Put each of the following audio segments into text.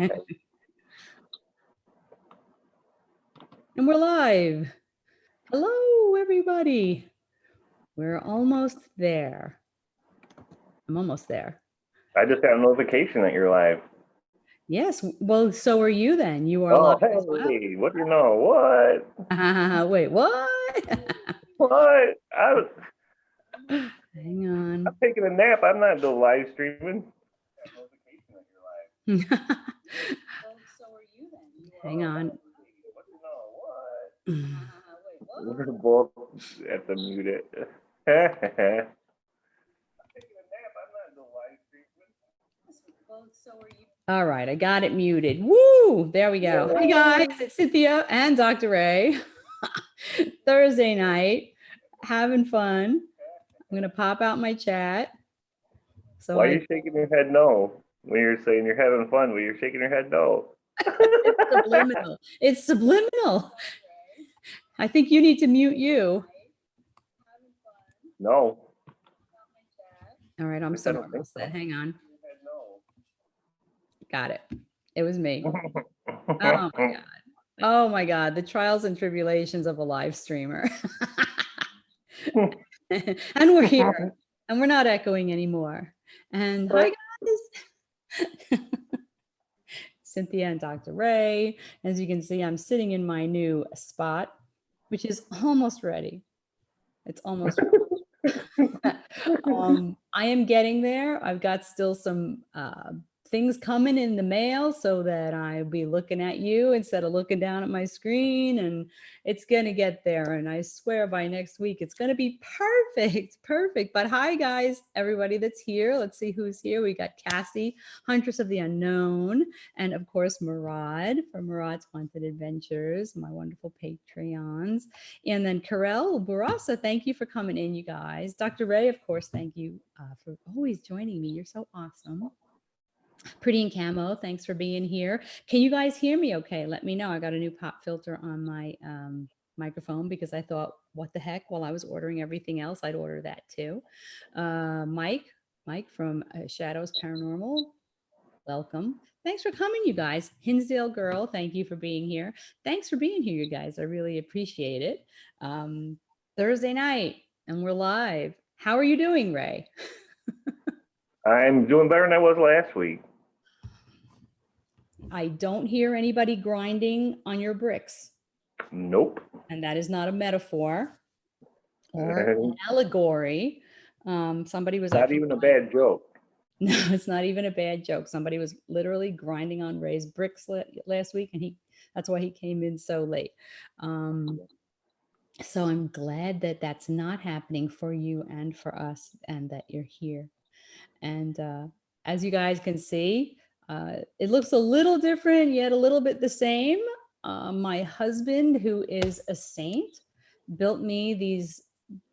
Okay. And we're live. Hello, everybody. We're almost there. I'm almost there. I just got a notification that you're live. Yes. Well, so are you then. You are Oh, live hey, as well. what do you know? What? Wait, what? What? Hang on. I'm taking a nap. I'm not doing live streaming. Hang on. What do you know? What? We're both at the mute it. All right, I got it muted. Woo! There we go. Hi guys, it's Cynthia and Dr. Ray. Thursday night, having fun. I'm gonna pop out my chat. So why are you shaking your head no? When you're saying you're having fun, when you're shaking your head no. It's subliminal. It's subliminal. I think you need to mute you. No. All right, I'm somewhere else. Hang on. Got it. It was me. Oh my God. Oh my God. The trials and tribulations of a live streamer. And we're here. And we're not echoing anymore. And hi guys. Cynthia and Dr. Ray. As you can see, I'm sitting in my new spot, which is almost ready. It's almost ready. I am getting there. I've got still some things coming in the mail so that I'll be looking at you instead of looking down at my screen, and it's going to get there. And I swear by next week, it's going to be perfect, perfect. But hi guys, everybody that's here. Let's see who's here. We got Cassie, Huntress of the Unknown, and of course, Murad from Murad's Haunted Adventures, my wonderful Patreons. And then Karel Barasa, thank you for coming in, you guys. Dr. Ray, of course, thank you for always joining me. You're so awesome. Pretty in Camo, thanks for being here. Can you guys hear me okay? Let me know. I got a new pop filter on my microphone because I thought, what the heck? While I was ordering everything else, I'd order that too. Mike from Shadows Paranormal, welcome. Thanks for coming, you guys. Hinsdale Girl, thank you for being here. Thanks for being here, you guys. I really appreciate it. Thursday night, and we're live. How are you doing, Ray? I'm doing better than I was last week. I don't hear anybody grinding on your bricks. Nope. And that is not a metaphor or an allegory. Somebody was not even a bad joke. No, it's not even a bad joke. Somebody was literally grinding on Ray's bricks last week, and that's why he came in so late. So I'm glad that that's not happening for you and for us, and that you're here. And as you guys can see, it looks a little different, yet a little bit the same. My husband, who is a saint, built me these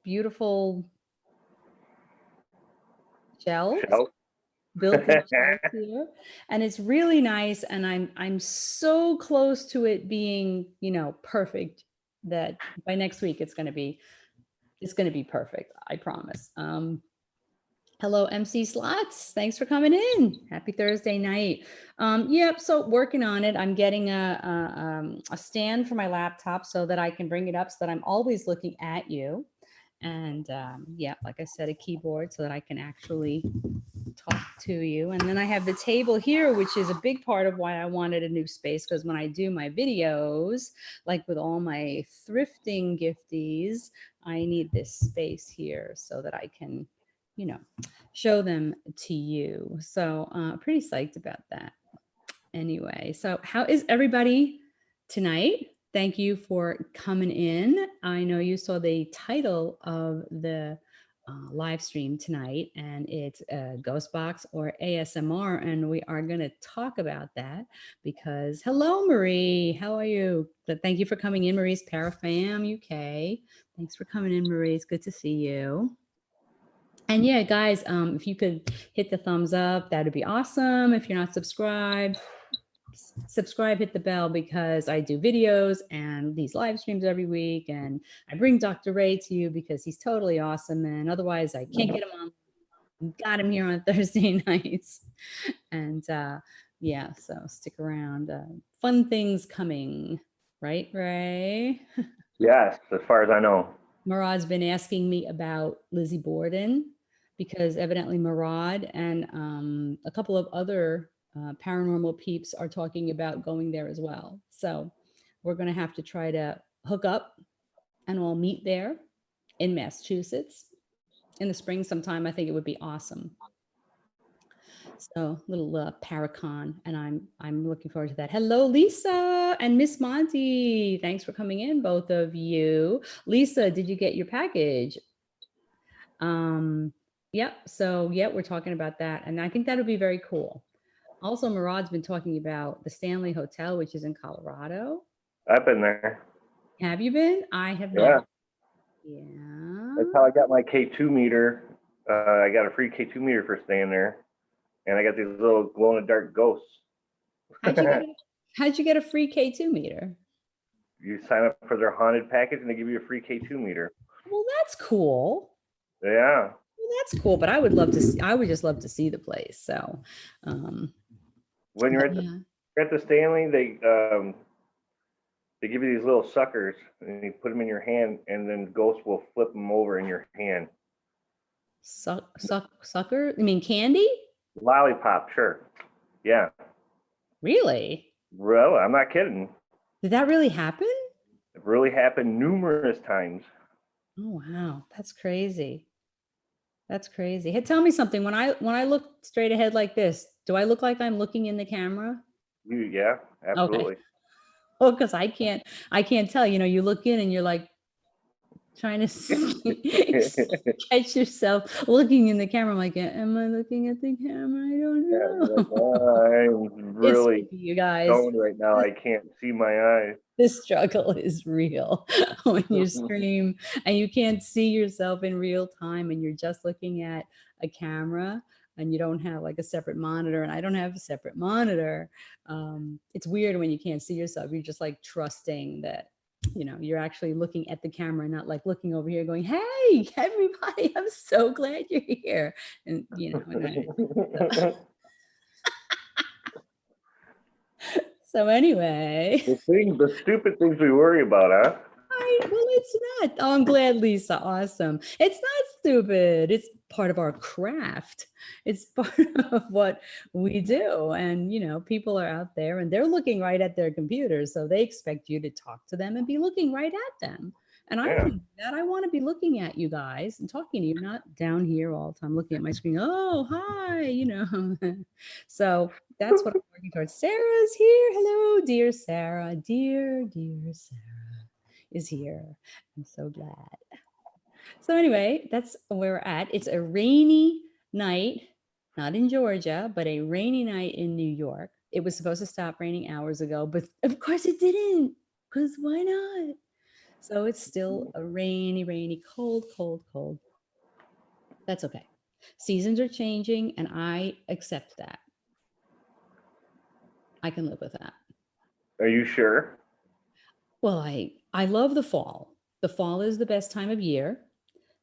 beautiful shelves. Built-in shelves here, and it's really nice. And I'm so close to it being, perfect, that by next week it's going to be perfect. I promise. Hello, MC Slots. Thanks for coming in. Happy Thursday night. Yep. So working on it. I'm getting a stand for my laptop so that I can bring it up so that I'm always looking at you. And yeah, like I said, a keyboard so that I can actually talk to you. And then I have the table here, which is a big part of why I wanted a new space, because when I do my videos, like with all my thrifting gifties, I need this space here so that I can, show them to you. So pretty psyched about that. Anyway, so how is everybody tonight? Thank you for coming in. I know you saw the title of the live stream tonight, and it's Ghost Box or ASMR, and we are going to talk about that because, hello, Marie. How are you? Thank you for coming in, Marie's Parafam UK. Thanks for coming in, Marie. It's good to see you. And yeah, guys, if you could hit the thumbs up, that'd be awesome. If you're not subscribed, subscribe, hit the bell, because I do videos and these live streams every week, and I bring Dr. Ray to you because he's totally awesome, and otherwise I can't get him on. Got him here on Thursday nights. And Yeah, so stick around. Fun things coming, right, Ray? Yes, as far as I know. Murad's been asking me about Lizzie Borden because evidently Murad and a couple of other paranormal peeps are talking about going there as well. So we're going to have to try to hook up and all meet there in Massachusetts in the spring sometime. I think it would be awesome. So little Paracon, and I'm looking forward to that. Hello, Lisa and Miss Monty. Thanks for coming in, both of you. Lisa, did you get your package? Yep. So yeah, we're talking about that, and I think that would be very cool. Also, Murad's been talking about the Stanley Hotel, which is in Colorado. I've been there. Have you been? I have Yeah. not. Yeah. That's how I got my K2 meter. I got a free K2 meter for staying there. And I got these little glow in the dark ghosts. How'd you get a free K2 meter? You sign up for their haunted package and they give you a free K2 meter. Well, that's cool. Yeah. Well, that's cool, but I would love to see, I would just love to see the place. So when you're at the Stanley, they give you these little suckers and you put them in your hand and then ghosts will flip them over in your hand. Sucker? You mean candy? Lollipop, sure. Yeah. Really? Well, I'm not kidding. Did that really happen? It really happened numerous times. Oh wow, that's crazy. That's crazy. Hey, tell me something. When I look straight ahead like this, do I look like I'm looking in the camera? Yeah, absolutely. Okay. Oh, because I can't tell. You know, you look in and you're like trying to catch yourself looking in the camera. I'm like, am I looking at the camera? I don't know. Like, I'm really you guys going right now. I can't see my eyes. This struggle is real when you stream and you can't see yourself in real time and you're just looking at a camera and you don't have like a separate monitor, and I don't have a separate monitor. It's weird when you can't see yourself. You're just like trusting that, you know, you're actually looking at the camera, not like looking over here going, hey, everybody, I'm so glad you're here. And, you know, so anyway. The stupid things we worry about, huh? Well, it's not. Oh, I'm glad, Lisa. Awesome. It's not stupid. It's part of our craft. It's part of what we do. And, you know, people are out there and they're looking right at their computers. So they expect you to talk to them and be looking right at them. And I want to do that. I want to be looking at you guys and talking to you, not down here all the time looking at my screen. Oh, hi, you know. So that's what I'm working towards. Sarah's here. Hello, dear Sarah. Dear Sarah is here. I'm so glad. So anyway, that's where we're at. It's a rainy night, not in Georgia, but a rainy night in New York. It was supposed to stop raining hours ago, but of course it didn't, because why not? So it's still a rainy, cold. That's okay. Seasons are changing and I accept that. I can live with that. Are you sure? Well, I love the fall. The fall is the best time of year.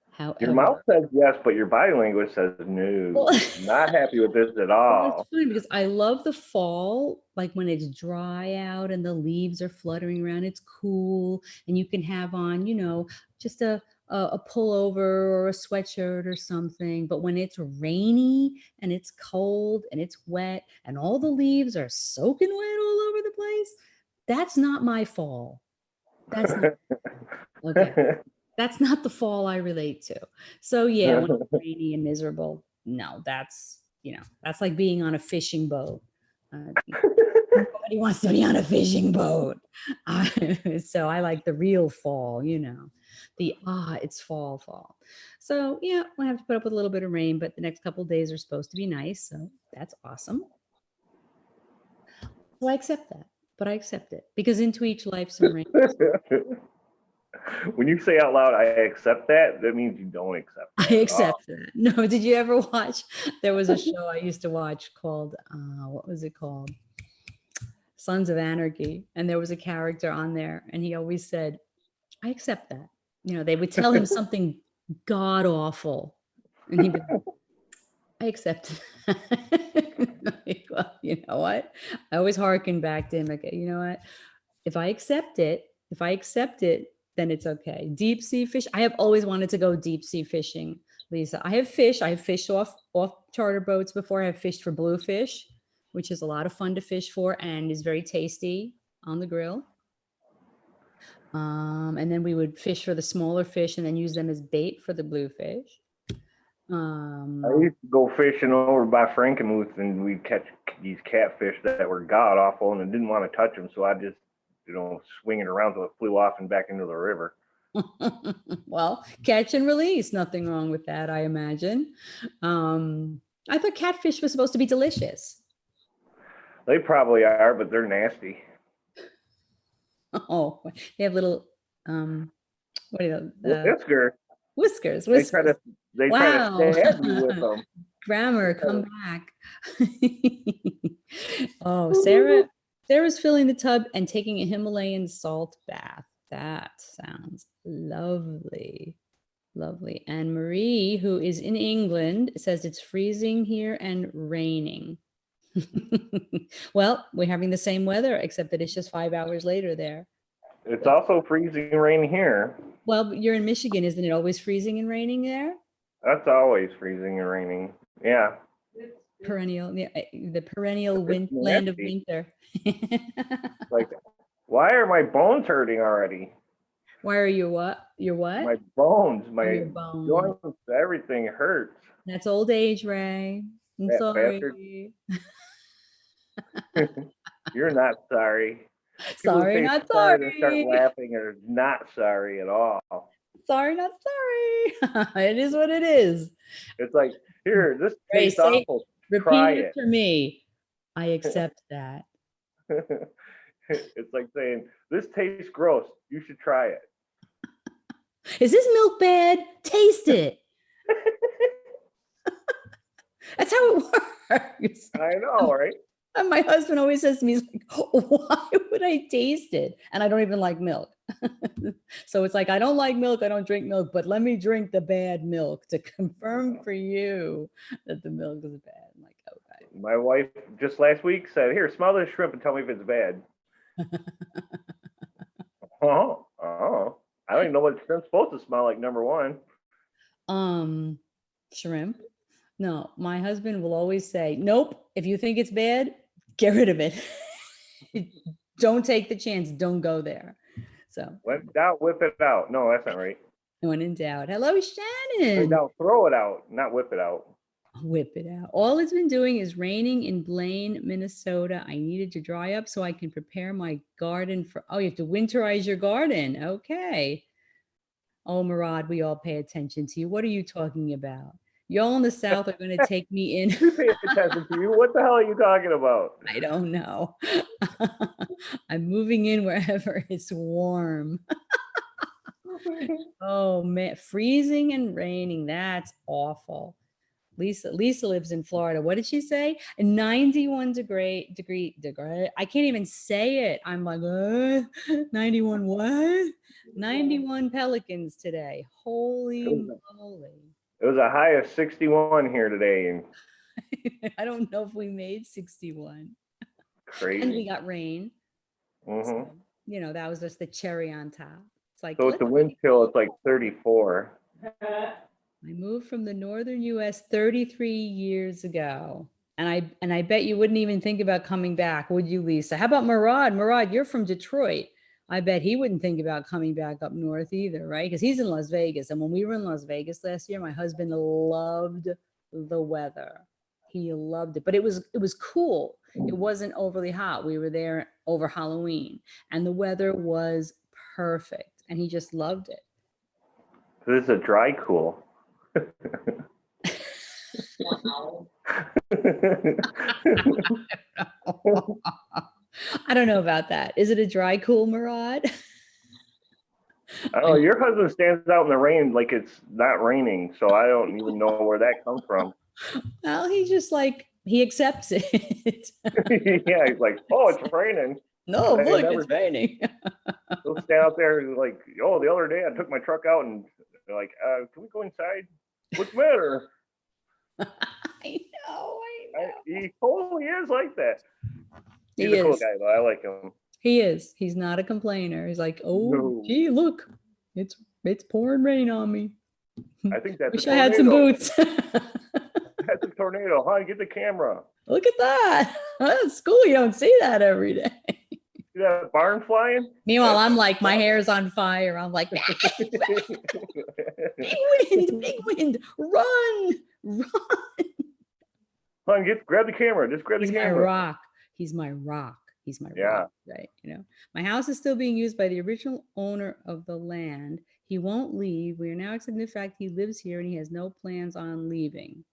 However, your mouth says yes, but your body language says no. Well, not happy with this at all. Well, it's funny because I love the fall, like when it's dry out and the leaves are fluttering around. It's cool, and you can have on, you know, just a pullover or a sweatshirt or something. But when it's rainy and it's cold and it's wet and all the leaves are soaking wet all over the place, that's not my fall. That's not okay. That's not the fall I relate to. So yeah, when it's rainy and miserable, no, that's, you know, that's like being on a fishing boat. Nobody wants to be on a fishing boat. So I like the real fall, you know, it's fall. So yeah, we'll have to put up with a little bit of rain, but the next couple of days are supposed to be nice. So that's awesome. So I accept that, but I accept it because into each life some rain. When you say out loud, I accept that, that means you don't accept that. I accept that. No, did you ever watch? There was a show I used to watch called, what was it called? Sons of Anarchy. And there was a character on there and he always said, I accept that. You know, they would tell him something god awful. And he would, I accept it. You know what? I always hearken back to him. Like, you know what? If I accept it, then it's okay. Deep sea fish. I have always wanted to go deep sea fishing, Lisa. I have fished off charter boats before. I have fished for bluefish, which is a lot of fun to fish for and is very tasty on the grill. And then we would fish for the smaller fish and then use them as bait for the bluefish. I used to go fishing over by Frankenmuth, and we'd catch these catfish that were god awful, and I didn't want to touch them, so I just, swing it around till it flew off and back into the river. Well, catch and release, nothing wrong with that, I imagine. I thought catfish was supposed to be delicious. They probably are, but they're nasty. Oh, they have little, what are Whiskers. Whiskers. They try to Wow. stab you with them. Grammar, come back. Oh, Sarah's filling the tub and taking a Himalayan salt bath. That sounds lovely. Lovely. And Marie, who is in England, says it's freezing here and raining. Well, we're having the same weather, except that it's just 5 hours later there. It's also freezing rain here. Well, you're in Michigan. Isn't it always freezing and raining there? That's always freezing and raining. Yeah. Perennial, the perennial land of winter. Like, why are my bones hurting already? Why are you what? Your what? My bones, my bones. joints, everything hurts. That's old age, Ray. I'm That sorry. You're not sorry. Sorry, not sorry. Start laughing or not sorry at all. Sorry, not sorry. It is what it is. It's like, here, this tastes awful. Repeat it for me. I accept that. It's like saying, this tastes gross. You should try it. Is this milk bad? Taste it. That's how it works. I know, right? And my husband always says to me, he's like, why would I taste it? And I don't even like milk. So it's like, I don't like milk. I don't drink milk, but let me drink the bad milk to confirm for you that the milk is bad. I'm like, okay. My wife just last week said, here, smell this shrimp and tell me if it's bad. Oh, I don't even know what shrimp's supposed to smell like, number one. Shrimp? No, my husband will always say, nope, if you think it's bad, get rid of it. Don't take the chance. Don't go there. So when in doubt, whip it out. No, that's not right. When in doubt. Hello, Shannon. When in doubt, throw it out, not whip it out. Whip it out. All it's been doing is raining in Blaine, Minnesota. I needed to dry up so I can prepare my garden for, oh, you have to winterize your garden. Okay. Oh, Murad, we all pay attention to you. What are you talking about? Y'all in the South are going to take me in. You pay attention to you. What the hell are you talking about? I don't know. I'm moving in wherever it's warm. Oh, man. Freezing and raining. That's awful. Lisa lives in Florida. What did she say? 91 degree. I can't even say it. I'm like, 91 what? 91 pelicans today. Holy moly. It was a high of 61 here today. And I don't know if we made 61. Crazy. And we got rain. Mm-hmm. So, that was just the cherry on top. It's like, so with the wind chill, it's like 34. I moved from the northern U.S. 33 years ago. And I bet you wouldn't even think about coming back, would you, Lisa? How about Murad? Murad, you're from Detroit. I bet he wouldn't think about coming back up north either, right? Because he's in Las Vegas. And when we were in Las Vegas last year, my husband loved the weather. He loved it. But it was cool. It wasn't overly hot. We were there over Halloween. And the weather was perfect. And he just loved it. This is a dry cool. I don't know about that. Is it a dry cool, Murad? I don't know. Your husband stands out in the rain like it's not raining, so I don't even know where that comes from. Well, he just he accepts it. Yeah, he's like, oh, it's raining. No, look, it's raining. He'll stand out there like, oh, the other day I took my truck out and they're like, can we go inside? What's the matter? I know. He totally is like that. He's He a cool is. guy, though. I like him. He is. He's not a complainer. He's like, oh, No. gee, look, it's pouring rain on me. I think that's Wish a I tornado. had some boots. That's a tornado. Huh? Get the camera. Look at that. That's cool. You don't see that every day. See that barn flying? Meanwhile, I'm like, my hair's on fire. I'm like, big wind, run. Come on, grab the camera. Just grab the He's my camera. rock. He's my rock. He's my Yeah. rock, right? You know, my house is still being used by the original owner of the land. He won't leave. We are now accepting the fact he lives here and he has no plans on leaving.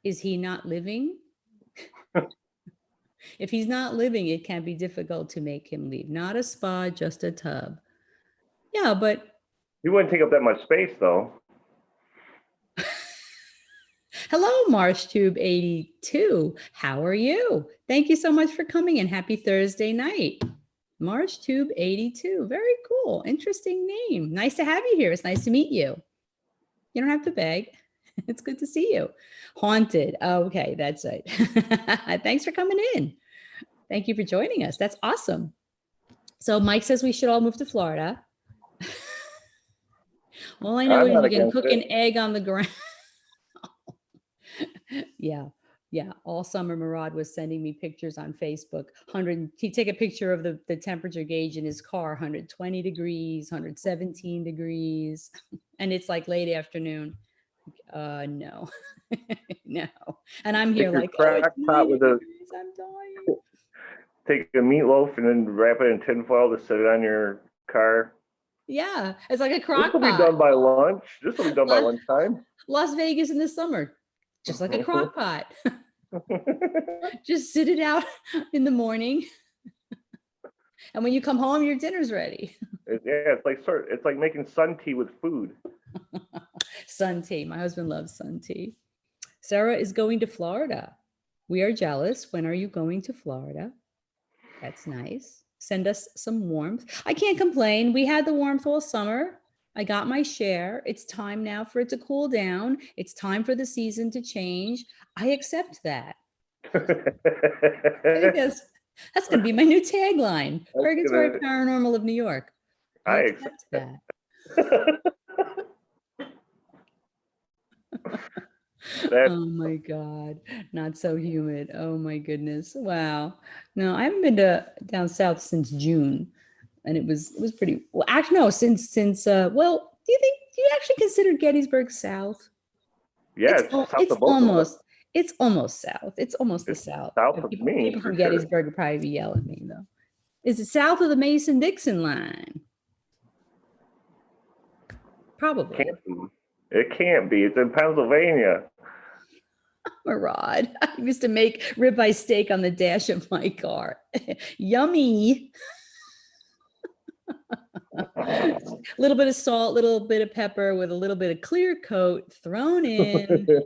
Is he not living? If he's not living, it can be difficult to make him leave. Not a spa, just a tub. Yeah, but He wouldn't take up that much space, though. hello, MarshTube 82. How are you? Thank you so much for coming and happy Thursday night. MarshTube 82. Very cool. Interesting name. Nice to have you here. It's nice to meet you. You don't have to beg. It's good to see you. Haunted. Okay, that's it. Thanks for coming in. Thank you for joining us. That's awesome. So Mike says we should all move to Florida. All I know is you can cook an egg on the ground. Yeah. All summer, Murad was sending me pictures on Facebook. He'd take a picture of the temperature gauge in his car, 120 degrees, 117 degrees. And it's like late afternoon. No, no. And I'm here like, oh, it's 90 degrees. I'm dying. Take a meatloaf and then wrap it in tinfoil to set it on your car. Yeah, it's like a crock pot. This will be done by lunch. This will be done by lunchtime. Las Vegas in the summer, just like a crock pot. Just sit it out in the morning. And when you come home, your dinner's ready. It's like making sun tea with food. Sun tea. My husband loves sun tea. Sarah is going to Florida. We are jealous. When are you going to Florida? That's nice. Send us some warmth. I can't complain. We had the warmth all summer. I got my share. It's time now for it to cool down. It's time for the season to change. I accept that. I guess that's going to be my new tagline. Purgatory Paranormal of New York. I accept that. Oh my God, not so humid. Oh my goodness. Wow. No, I haven't been down south since June. And it was pretty well, actually no, since well, do you actually consider Gettysburg south? Yeah, it's almost south. It's almost the south. South of me. People from Gettysburg would probably yell at me though. Is it south of the Mason-Dixon line? Probably. It can't be. It's in Pennsylvania. Murad. I used to make ribeye steak on the dash of my car. Yummy. A little bit of salt, a little bit of pepper with a little bit of clear coat thrown in.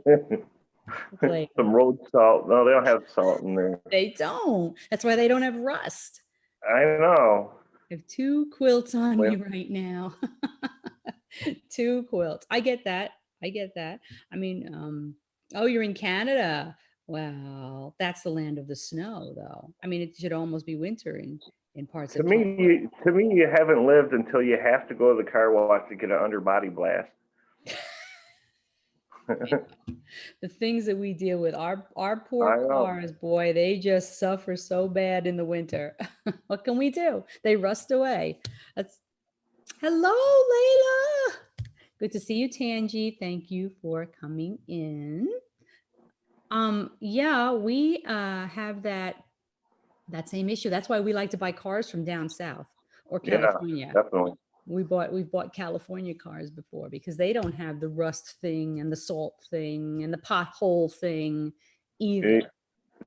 Some road salt. No, they don't have salt in there. They don't. That's why they don't have rust. I know. I have 2 quilts on me right now. 2 quilts. I get that. I mean, oh, you're in Canada. Well, that's the land of the snow, though. I mean, it should almost be winter in parts of Canada. To me, you haven't lived until you have to go to the car wash to get an underbody blast. The things that we deal with, our poor cars, boy, they just suffer so bad in the winter. What can we do? They rust away. Hello, Layla. Good to see you, Tangi. Thank you for coming in. Yeah, we have that same issue. That's why we like to buy cars from down south or California. Yeah, definitely. We've bought California cars before because they don't have the rust thing and the salt thing and the pothole thing either.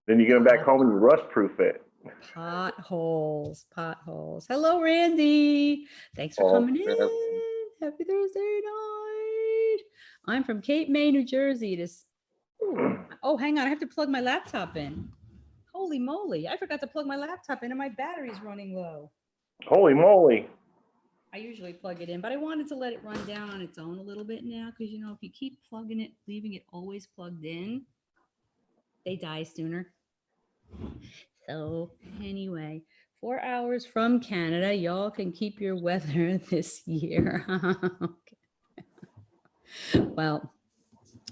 Then you get them back home and you rust proof it. Potholes. Hello, Randy. Thanks for coming in. Happy Thursday night. I'm from Cape May, New Jersey. Oh, hang on. I have to plug my laptop in. Holy moly. I forgot to plug my laptop in and my battery's running low. Holy moly. I usually plug it in, but I wanted to let it run down on its own a little bit now because, you know, if you keep plugging it, leaving it always plugged in, they die sooner. So anyway, 4 hours from Canada, y'all can keep your weather this year. Okay. Well,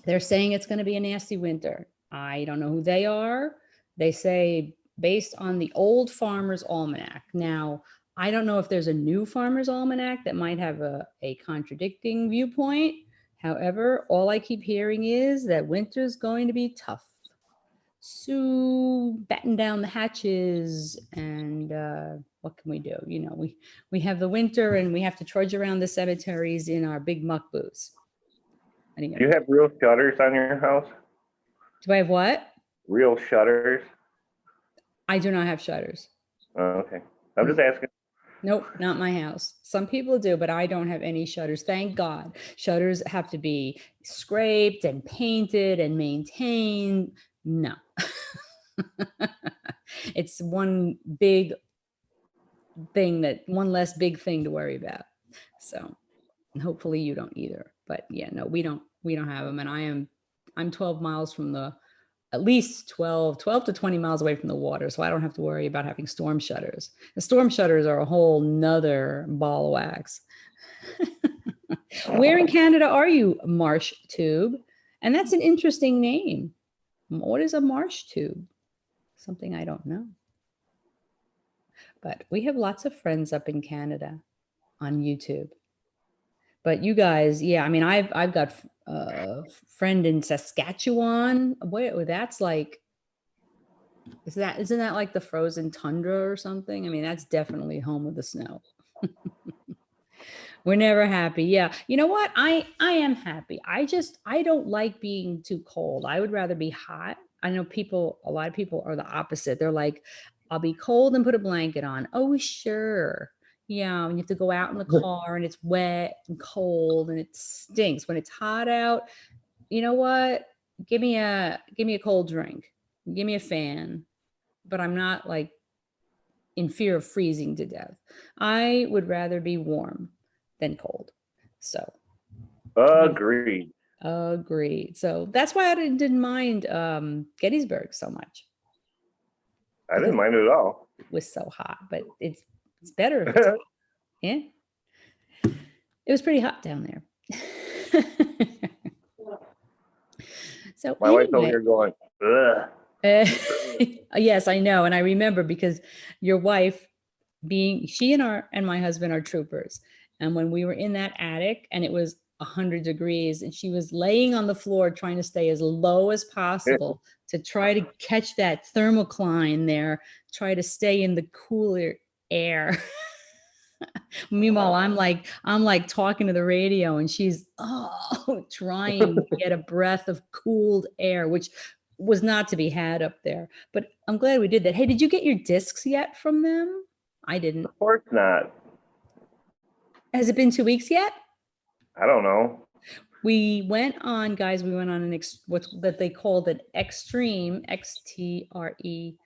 they're saying it's going to be a nasty winter. I don't know who they are. They say based on the old Farmer's Almanac. Now, I don't know if there's a new Farmer's Almanac that might have a contradicting viewpoint. However, all I keep hearing is that winter's going to be tough. So batten down the hatches, and what can we do? You know, we have the winter and we have to trudge around the cemeteries in our big muck boots. Do you have real shutters on your house? Do I have what? Real shutters? I do not have shutters. Oh, okay. I'm just asking. Nope, not my house. Some people do, but I don't have any shutters. Thank God. Shutters have to be scraped and painted and maintained. No. It's one big thing one less big thing to worry about. So hopefully you don't either. But yeah, no, we don't have them. And I'm 12 miles from at least 12 to 20 miles away from the water. So I don't have to worry about having storm shutters. The storm shutters are a whole nother ball of wax. Where in Canada are you, Marsh Tube? And that's an interesting name. What is a marsh tube? Something I don't know. But we have lots of friends up in Canada on YouTube. But you guys, yeah, I mean, I've got a friend in Saskatchewan. Where that's like, isn't that like the frozen tundra or something? I mean, that's definitely home of the snow. We're never happy. Yeah. You know what? I am happy. I don't like being too cold. I would rather be hot. I know a lot of people are the opposite. They're like, I'll be cold and put a blanket on. Oh, sure. Yeah. When you have to go out in the car and it's wet and cold and it stinks. When it's hot out, you know what? Give me a cold drink. Give me a fan. But I'm not like in fear of freezing to death. I would rather be warm than cold. So Agreed. Agreed. So that's why I didn't mind Gettysburg so much. I didn't mind it at all. It was so hot, but it's better if it's hot. Yeah. It was pretty hot down there. So my wife's over here going, ugh. Yes, I know. And I remember because your wife she and my husband are troopers. And when we were in that attic and it was 100 degrees and she was laying on the floor trying to stay as low as possible to try to catch that thermocline there, try to stay in the cooler air. Meanwhile, I'm like talking to the radio and she's trying to get a breath of cooled air, which was not to be had up there. But I'm glad we did that. Hey, did you get your discs yet from them? I didn't. Of course not. Has it been 2 weeks yet? I don't know. We went on what they called an extreme, XTREME,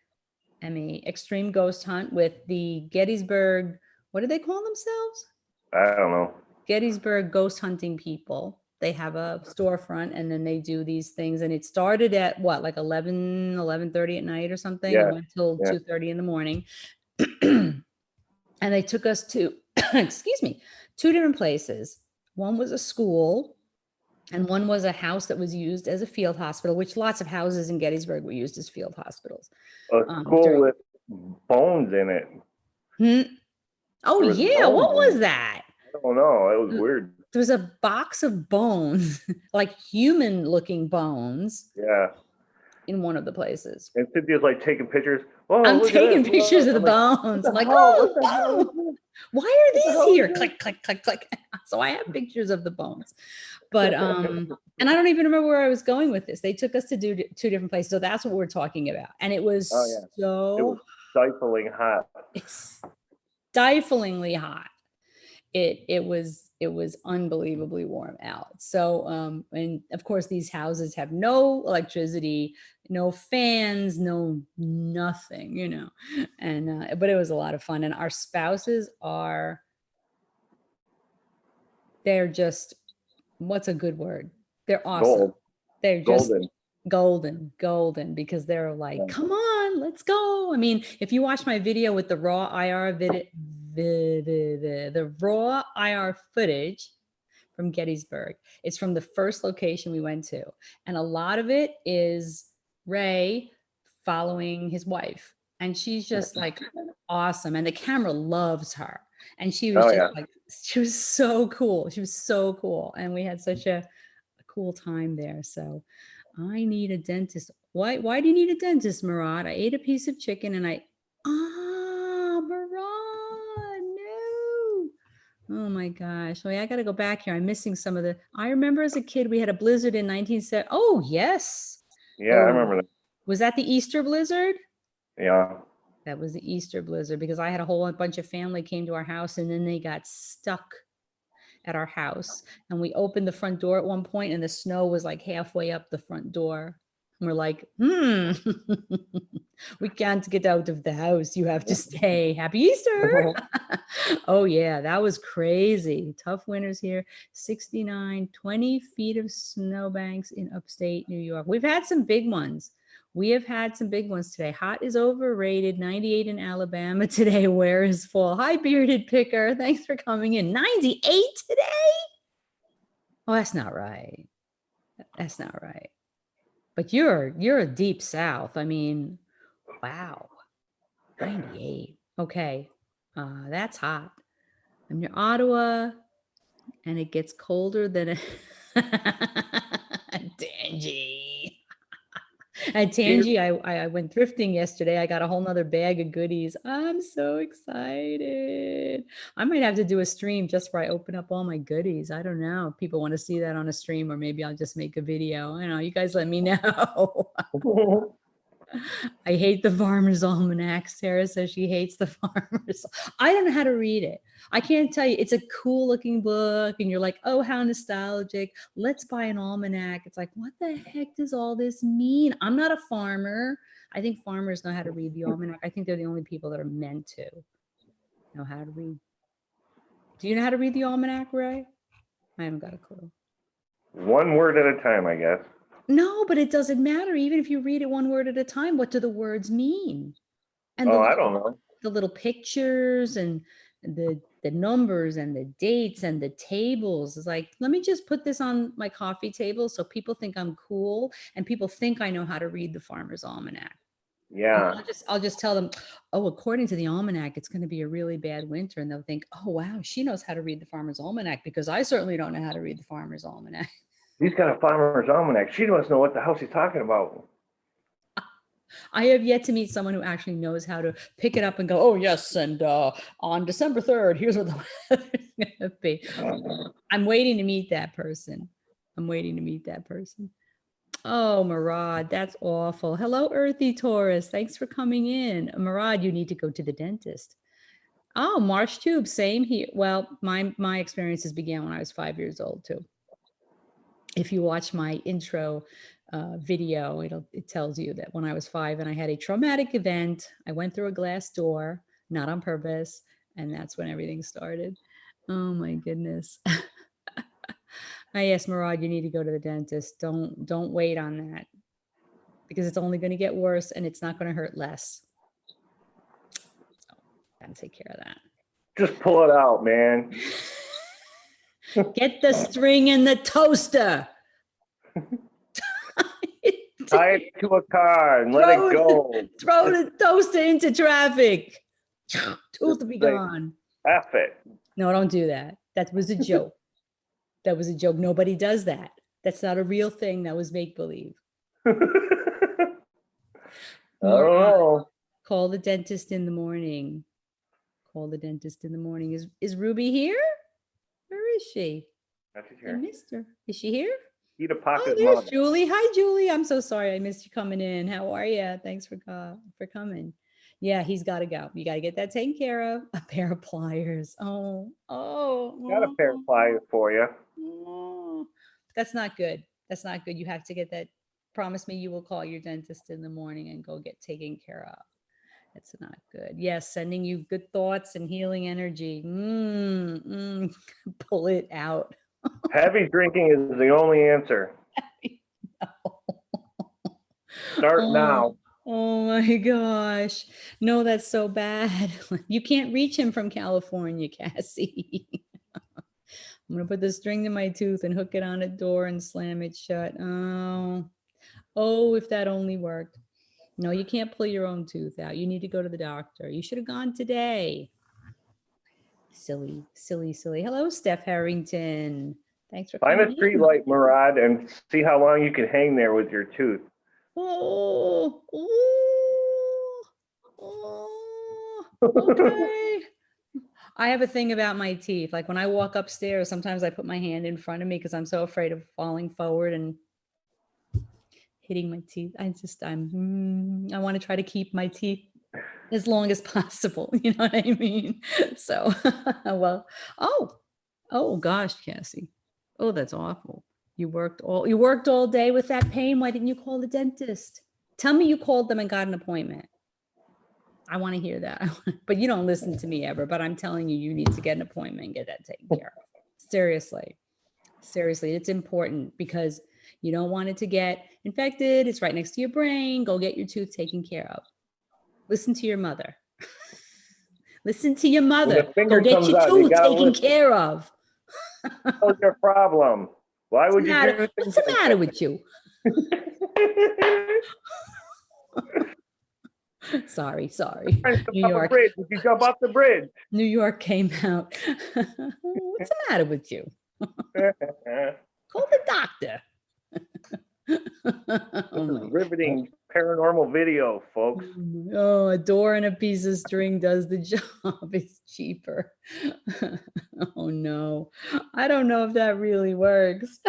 extreme ghost hunt with the Gettysburg, what do they call themselves? I don't know. Gettysburg ghost hunting people. They have a storefront and then they do these things. And it started at what, like 11:30 at night or something? Yeah. It went till 2:30 in the morning. And they took us to, excuse me, 2 different places. One was a school and one was a house that was used as a field hospital, which lots of houses in Gettysburg were used as field hospitals. A school with bones in it. Oh, yeah. What was that? I don't know. It was weird. There was a box of bones, like human looking bones. Yeah. In one of the places. And Cynthia's like taking pictures. Oh, I'm taking pictures of the bones. I'm like, oh, why are these here? Click, click, click, click. So I have pictures of the bones. But, and I don't even remember where I was going with this. They took us to do 2 different places. So that's what we're talking about. And it was it was stifling hot. It's stiflingly hot. It was unbelievably warm out. So, and of course these houses have no electricity, no fans, no nothing, and, but it was a lot of fun. And our spouses are they're just, what's a good word? They're awesome. Gold. They're just Golden. golden, because they're like, Yeah. come on, let's go. I mean, if you watch my video with the raw IR the raw IR footage from Gettysburg, it's from the first location we went to. And a lot of it is Ray following his wife. And she's just like awesome. And the camera loves her. And she was just like, she was so cool. She was so cool. And we had such a cool time there. So I need a dentist. Why do you need a dentist, Murad? I ate a piece of chicken and Murad, no. Oh my gosh. I got to go back here. I'm missing some of I remember as a kid, we had a blizzard in 1970. Oh, yes. Yeah, I remember that. Was that the Easter blizzard? Yeah. That was the Easter blizzard, because I had a whole bunch of family came to our house and then they got stuck at our house. And we opened the front door at one point and the snow was like halfway up the front door. And we're like, we can't get out of the house. You have to stay. Happy Easter. Oh yeah, that was crazy. Tough winters here. 69, 20 feet of snowbanks in upstate New York. We've had some big ones. We have had some big ones today. Hot is overrated. 98 in Alabama today. Where is fall? Hi, bearded picker. Thanks for coming in. 98 today? Oh, that's not right. That's not right. But you're a deep south. I mean, wow. 98. Okay. That's hot. I'm near Ottawa, and it gets colder than Tangy. At Tangy, I went thrifting yesterday. I got a whole nother bag of goodies. I'm so excited. I might have to do a stream just where I open up all my goodies. I don't know if people want to see that on a stream, or maybe I'll just make a video. I don't know. You guys let me know. I hate the Farmer's Almanac. Sarah says she hates the Farmer's. I don't know how to read it. I can't tell you. It's a cool looking book and you're like, oh, how nostalgic. Let's buy an almanac. It's like, what the heck does all this mean? I'm not a farmer. I think farmers know how to read the almanac. I think they're the only people that are meant to know how to read. Do you know how to read the almanac, Ray? I haven't got a clue. One word at a time, I guess. No, but it doesn't matter. Even if you read it one word at a time, what do the words mean? And I don't know. The little pictures and the numbers and the dates and the tables. It's like, let me just put this on my coffee table so people think I'm cool and people think I know how to read the Farmer's Almanac. Yeah. I'll just tell them, oh, according to the almanac, it's going to be a really bad winter. And they'll think, oh, wow, she knows how to read the Farmer's Almanac, because I certainly don't know how to read the Farmer's Almanac. He's got a Farmer's Almanac. She must know what the hell she's talking about. I have yet to meet someone who actually knows how to pick it up and go, oh, yes, and on December 3rd, here's what the weather's going to be. I'm waiting to meet that person. Oh, Murad, that's awful. Hello, Earthy Taurus. Thanks for coming in. Murad, you need to go to the dentist. Oh, Marsh Tube, same here. Well, my experiences began when I was 5 years old, too. If you watch my intro video, it tells you that when I was 5 and I had a traumatic event, I went through a glass door, not on purpose, and that's when everything started. Oh my goodness. I asked Murad, you need to go to the dentist. Don't wait on that, because it's only going to get worse and it's not going to hurt less. So gotta take care of that. Just pull it out, man. Get the string in the toaster. Tie it to a car and let it go. Throw the toaster into traffic. Tooth will be gone. F it. No, don't do that. That was a joke. That was a joke. Nobody does that. That's not a real thing. That was make-believe. I don't know. Call the dentist in the morning. Call the dentist in the morning. Is Ruby here? Where is she? I missed her. Is she here? Eat a pocket. Oh, there's Julie. Hi, Julie. I'm so sorry I missed you coming in. How are you? Thanks for coming. Yeah, he's got to go. You got to get that taken care of. A pair of pliers. Oh. Got a pair of pliers for you. Oh, that's not good. That's not good. You have to get that. Promise me you will call your dentist in the morning and go get taken care of. That's not good. Yes, sending you good thoughts and healing energy. Pull it out. Heavy drinking is the only answer. Start now. Oh my gosh. No, that's so bad. You can't reach him from California, Cassie. I'm going to put the string to my tooth and hook it on a door and slam it shut. Oh, if that only worked. No, you can't pull your own tooth out. You need to go to the doctor. You should have gone today. Silly, silly, silly. Hello, Steph Harrington. Thanks for Find a coming street in. light, Murad, and see how long you can hang there with your tooth. Oh, okay. I have a thing about my teeth. Like when I walk upstairs, sometimes I put my hand in front of me because I'm so afraid of falling forward and hitting my teeth. I want to try to keep my teeth as long as possible. You know what I mean? So, well, oh gosh, Cassie. Oh, that's awful. You worked all day with that pain. Why didn't you call the dentist? Tell me you called them and got an appointment. I want to hear that. But you don't listen to me ever, but I'm telling you, you need to get an appointment and get that taken care of. Seriously. Seriously, it's important because you don't want it to get infected. It's right next to your brain. Go get your tooth taken care of. Listen to your mother. Listen to your mother. Go get your tooth taken care of. What's your problem? Why would you do things? What's the matter with you? Sorry. New York. Did you jump off the bridge? New York came out. What's the matter with you? Call the doctor. Riveting paranormal video, folks. Oh, a door and a piece of string does the job. It's cheaper. Oh no. I don't know if that really works.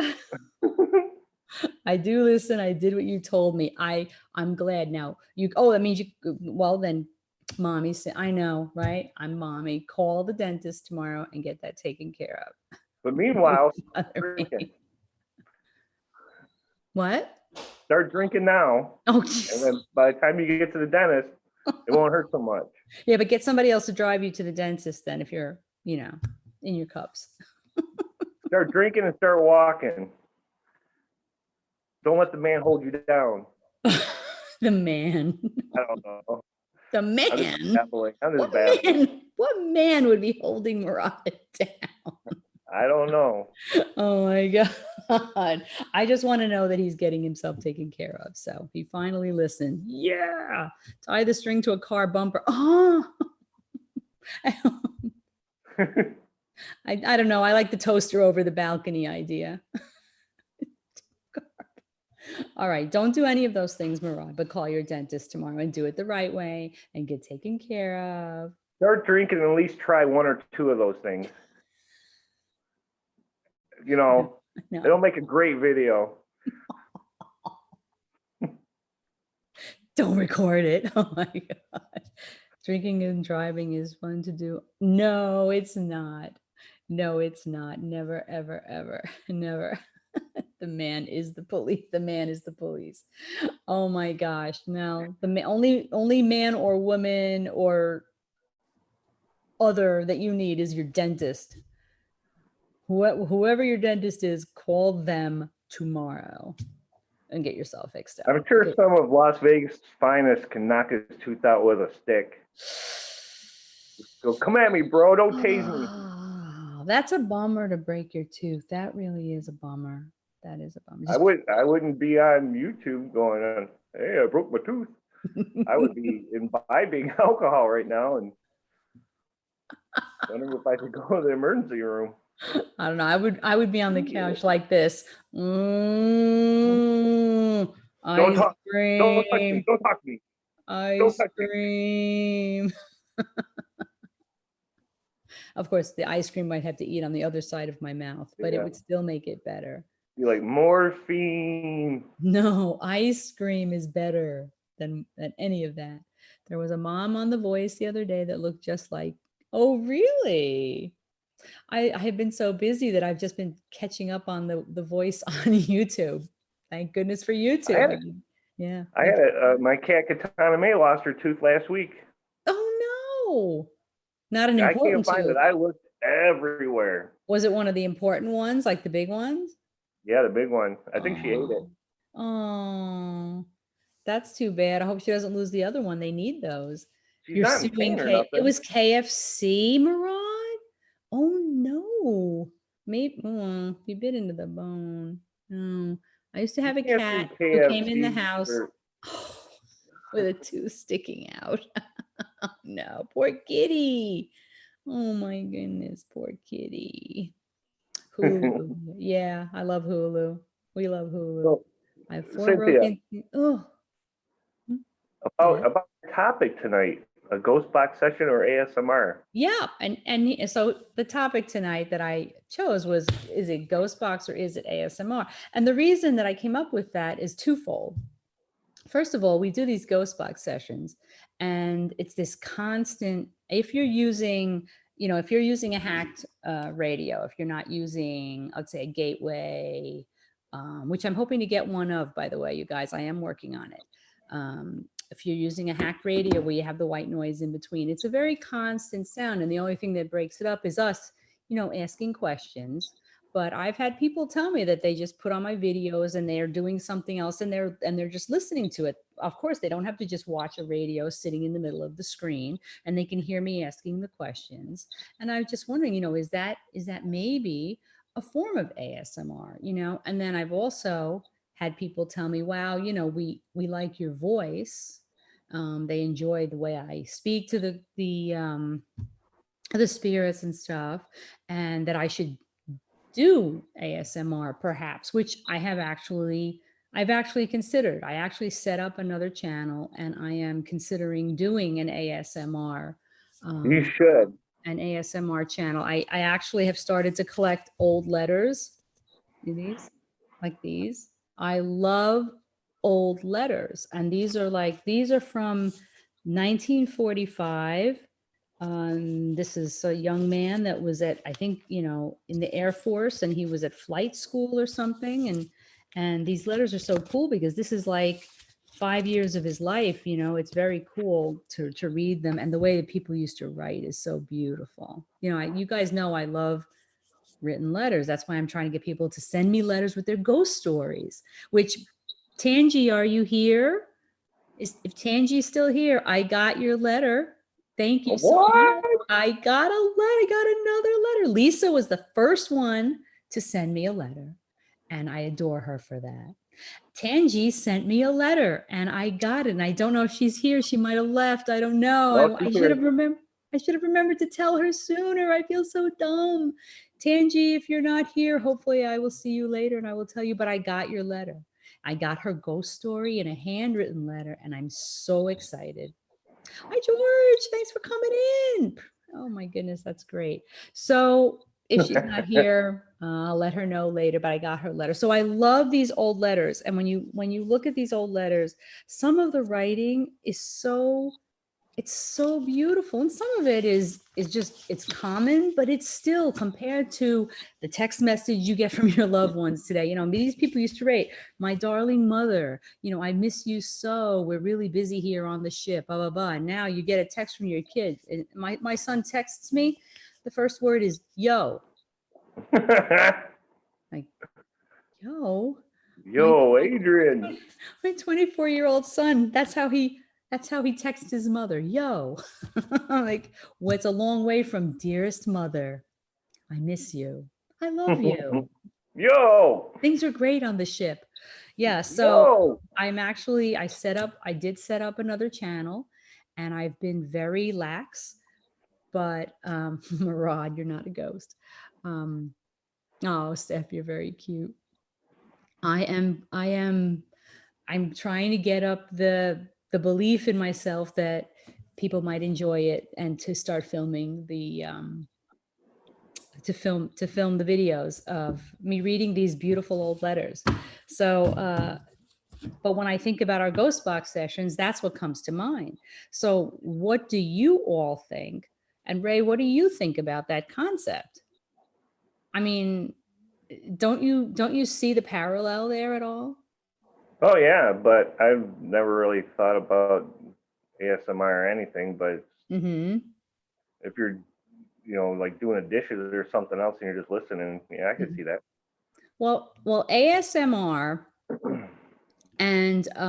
I do listen. I did what you told me. I'm glad now. That means well then, mommy said, I know, right? I'm mommy. Call the dentist tomorrow and get that taken care of. But meanwhile, drinking. What? Start drinking now. Oh, and then by the time you get to the dentist, it won't hurt so much. Yeah, but get somebody else to drive you to the dentist then if you're, in your cups. Start drinking and start walking. Don't let the man hold you down. The man. I don't know. The man. What man would be holding Murad down? I don't know. Oh my God. I just want to know that he's getting himself taken care of. So he finally listened. Yeah. Tie the string to a car bumper. Oh. I don't know. I like the toaster over the balcony idea. All right. Don't do any of those things, Murad, but call your dentist tomorrow and do it the right way and get taken care of. Start drinking and at least try one or two of those things. No. It'll make a great video. Don't record it. Oh my God. Drinking and driving is fun to do. No, it's not. No, it's not. Never, ever, ever. Never. The man is the police. The man is the police. Oh my gosh. No, only man or woman or other that you need is your dentist. Whoever your dentist is, call them tomorrow and get yourself fixed up. I'm sure some of Las Vegas' finest can knock his tooth out with a stick. Go, come at me, bro. Don't tase me. That's a bummer to break your tooth. That really is a bummer. That is a bummer. I wouldn't be on YouTube going on, hey, I broke my tooth. I would be imbibing alcohol right now and wondering if I could go to the emergency room. I don't know. I would be on the couch like this. Don't talk to me. Ice cream. Of course, the ice cream might have to eat on the other side of my mouth, but it would still make it better. You like morphine? No, ice cream is better than any of that. There was a mom on The Voice the other day that looked just like, oh, really? I have been so busy that I've just been catching up on the Voice on YouTube. Thank goodness for YouTube. I had my cat Katana May lost her tooth last week. no, not an I can't important find it. tooth. I looked everywhere. Was it one of the important ones, like the big ones? Yeah, the big one. I think she ate it. Oh, oh, that's too bad. I hope she doesn't lose the other one. They need those. She's You're not in suing pain or It nothing. was KFC, Murad? Oh no. Maybe you bit into the bone. No. I used to You have a can't sue cat who came in the KFC house for. with a tooth sticking out. No, poor kitty. Oh my goodness, poor kitty. Hulu. Yeah, I love Hulu. We love Hulu. So, I have 4 Cynthia, broken. Oh, yeah. about the topic tonight, a ghost box session or ASMR? Yeah, and so the topic tonight that I chose was, is it ghost box or is it ASMR? And the reason that I came up with that is twofold. First of all, we do these ghost box sessions, and it's this constant. If you're using, if you're using a hacked radio, if you're not using, I'd say, a gateway, which I'm hoping to get one of, by the way, you guys, I am working on it. If you're using a hacked radio where you have the white noise in between, it's a very constant sound, and the only thing that breaks it up is us, asking questions. But I've had people tell me that they just put on my videos and they're doing something else, and they're just listening to it. Of course, they don't have to just watch a radio sitting in the middle of the screen, and they can hear me asking the questions. And I'm just wondering, is that maybe a form of ASMR, And then I've also had people tell me, wow, we like your voice. They enjoy the way I speak to the spirits and stuff, and that I should do ASMR perhaps, which I've actually considered. I actually set up another channel, and I am considering doing You um, should. an ASMR channel. I actually have started to collect old letters. See these? Like these. I love old letters. And these are from 1945. This is a young man that was at, I think, in the Air Force, and he was at flight school or something. And these letters are so cool because this is like 5 years of his life. It's very cool to read them. And the way that people used to write is so beautiful. You guys know I love written letters. That's why I'm trying to get people to send me letters with their ghost stories, which, Tangi, are you here? If Tangi's still here, I got your letter. Thank you so much. What? I got another letter. Lisa was the first one to send me a letter, and I adore her for that. Tangi sent me a letter, and I got it. And I don't know if she's here. She might have left. I don't know. No, I she's should here. have remembered. I should have remembered to tell her sooner. I feel so dumb. Tangi, if you're not here, hopefully I will see you later and I will tell you. But I got your letter. I got her ghost story in a handwritten letter, and I'm so excited. Hi, George. Thanks for coming in. Oh my goodness, that's great. So if she's not here, I'll let her know later, but I got her letter. So I love these old letters. And when you look at these old letters, some of the writing is it's so beautiful, and some of it is just, it's common, but it's still, compared to the text message you get from your loved ones today. These people used to write, my darling mother, I miss you so, we're really busy here on the ship, blah blah blah. And now you get a text from your kid. And my son texts me, the first word is yo. Like, yo. Yo, Adrian. My 24-year-old son, that's how he texts his mother. Yo. Like, well, it's a long way from dearest mother, I miss you, I love you. Yo. Things are great on the ship. Yeah. So Yo. I did set up another channel, and I've been very lax, but Murad, you're not a ghost. Oh, Steph, you're very cute. I'm trying to get up the belief in myself that people might enjoy it, and to start filming to film the videos of me reading these beautiful old letters. So but when I think about our ghost box sessions, that's what comes to mind. So what do you all think? And Ray, what do you think about that concept? I mean, don't you see the parallel there at all? Oh yeah, but I've never really thought about ASMR or anything, but Mm-hmm. if you're, like doing a dishes or something else and you're just listening, yeah, I can see that. Well, ASMR and I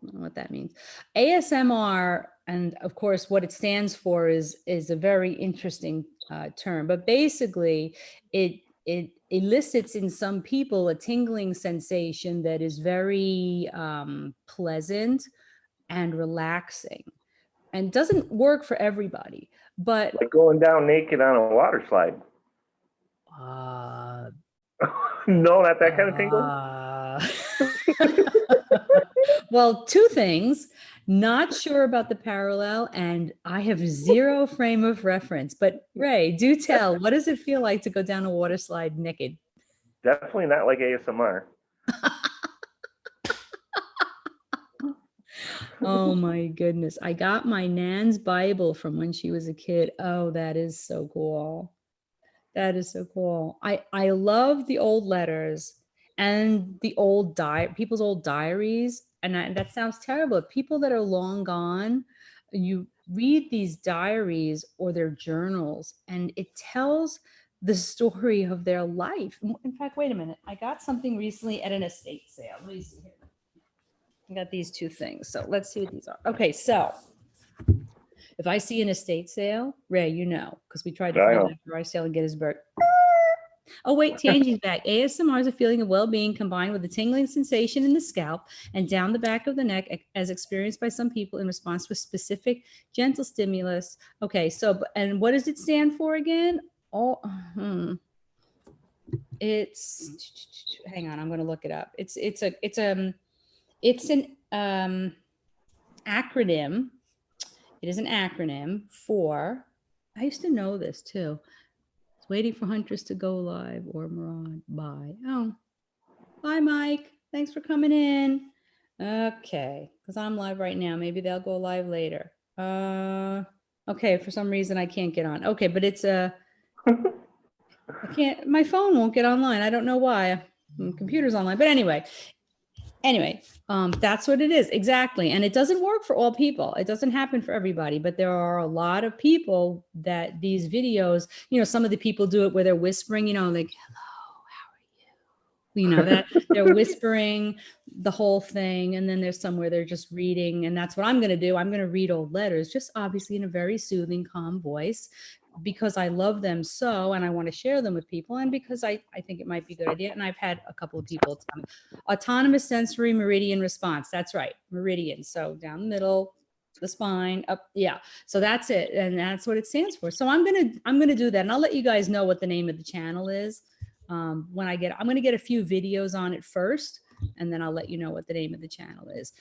don't know what that means. ASMR, and of course, what it stands for is a very interesting term. But basically, it elicits in some people a tingling sensation that is very pleasant and relaxing, and doesn't work for everybody. But Like going down naked on a water slide. uh, No, not that kind of tingling. well, two things. Not sure about the parallel, and I have zero frame of reference. But Ray, do tell. What does it feel like to go down a water slide naked? Definitely not like ASMR. Oh my goodness. I got my Nan's Bible from when she was a kid. Oh, that is so cool. That is so cool. I love the old letters and the old people's old diaries. And that sounds terrible. People that are long gone, you read these diaries or their journals, and it tells the story of their life. In fact, wait a minute. I got something recently at an estate sale. Let me see here. I got these two things. So let's see what these are. Okay, so if I see an estate sale, Ray, because we tried to find it at a garage sale in Gettysburg. Oh, wait, Tangi's back. ASMR is a feeling of well-being combined with a tingling sensation in the scalp and down the back of the neck, as experienced by some people in response to a specific gentle stimulus. Okay, so, and what does it stand for again? Oh, it's, hang on, I'm going to look it up. It's an acronym. It is an acronym for, I used to know this too. It's waiting for hunters to go live or Murad. Bye. Oh, bye, Mike. Thanks for coming in. Okay, because I'm live right now. Maybe they'll go live later. Okay, for some reason I can't get on. Okay, but it's I can't, my phone won't get online. I don't know why. My computer's online. But anyway, that's what it is. Exactly. And it doesn't work for all people. It doesn't happen for everybody, but there are a lot of people that these videos, some of the people do it where they're whispering, like, hello, how are you? That they're whispering the whole thing. And then there's some where they're just reading. And that's what I'm going to do. I'm going to read old letters, just obviously in a very soothing, calm voice, because I love them so, and I want to share them with people, and because I think it might be a good idea. And I've had a couple of people tell me, autonomous sensory meridian response. That's right, meridian. So down the middle, the spine, up, yeah. So that's it, and that's what it stands for. So I'm gonna do that, and I'll let you guys know what the name of the channel is when I'm gonna get a few videos on it first, and then I'll let you know what the name of the channel is.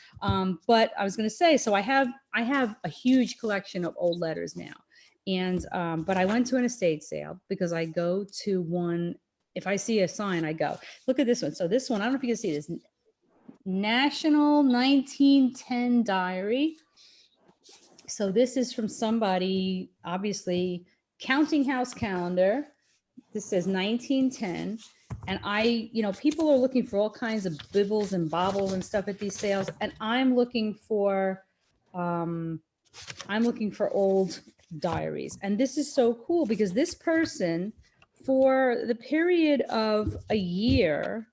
But I was gonna say, so I have a huge collection of old letters now. And, but I went to an estate sale because I go to one, if I see a sign, I go. Look at this one. So this one, I don't know if you can see this, National 1910 Diary. So this is from somebody, obviously, Counting House Calendar. This says 1910. And people are looking for all kinds of bibbles and bobbles and stuff at these sales. And I'm looking for old diaries. And this is so cool because this person, for the period of a year,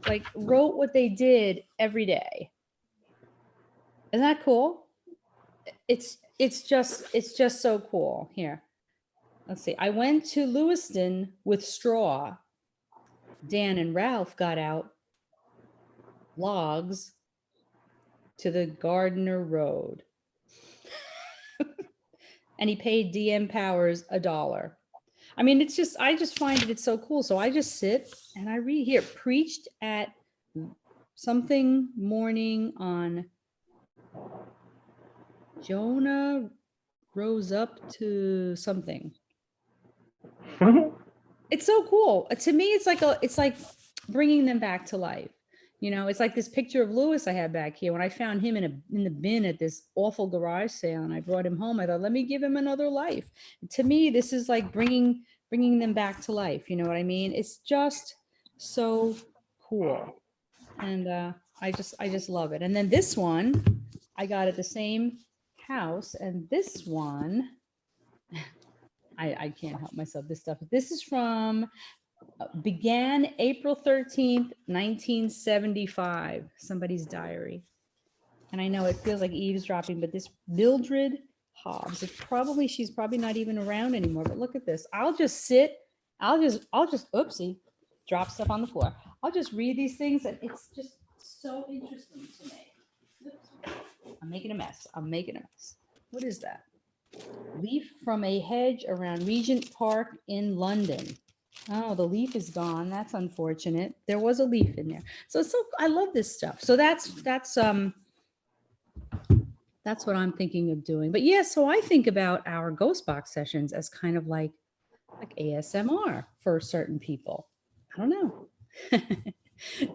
like wrote what they did every day. Isn't that cool? It's just so cool. Here, let's see. I went to Lewiston with straw. Dan and Ralph got out logs to the Gardner Road. And he paid DM Powers $1. I mean, I just find it's so cool. So I just sit and I read here, preached at something morning on Jonah rose up to something. It's so cool. To me, it's like bringing them back to life. It's like this picture of Lewis I had back here when I found him in the bin at this awful garage sale, and I brought him home. I thought, let me give him another life. To me, this is like bringing them back to life. You know what I mean? It's just so cool, and I just love it. And then this one I got at the same house. And this one, I can't help myself. This stuff. This is from began April 13th, 1975. Somebody's diary. And I know it feels like eavesdropping, but this Mildred Hobbs, she's probably not even around anymore. But look at this. I'll just oopsie, drop stuff on the floor. I'll just read these things, and it's just so interesting to me. Oops. I'm making a mess. What is that? Leaf from a hedge around Regent Park in London. Oh, the leaf is gone. That's unfortunate. There was a leaf in there. So I love this stuff. So that's what I'm thinking of doing. But yeah, so I think about our ghost box sessions as kind of like ASMR for certain people. I don't know.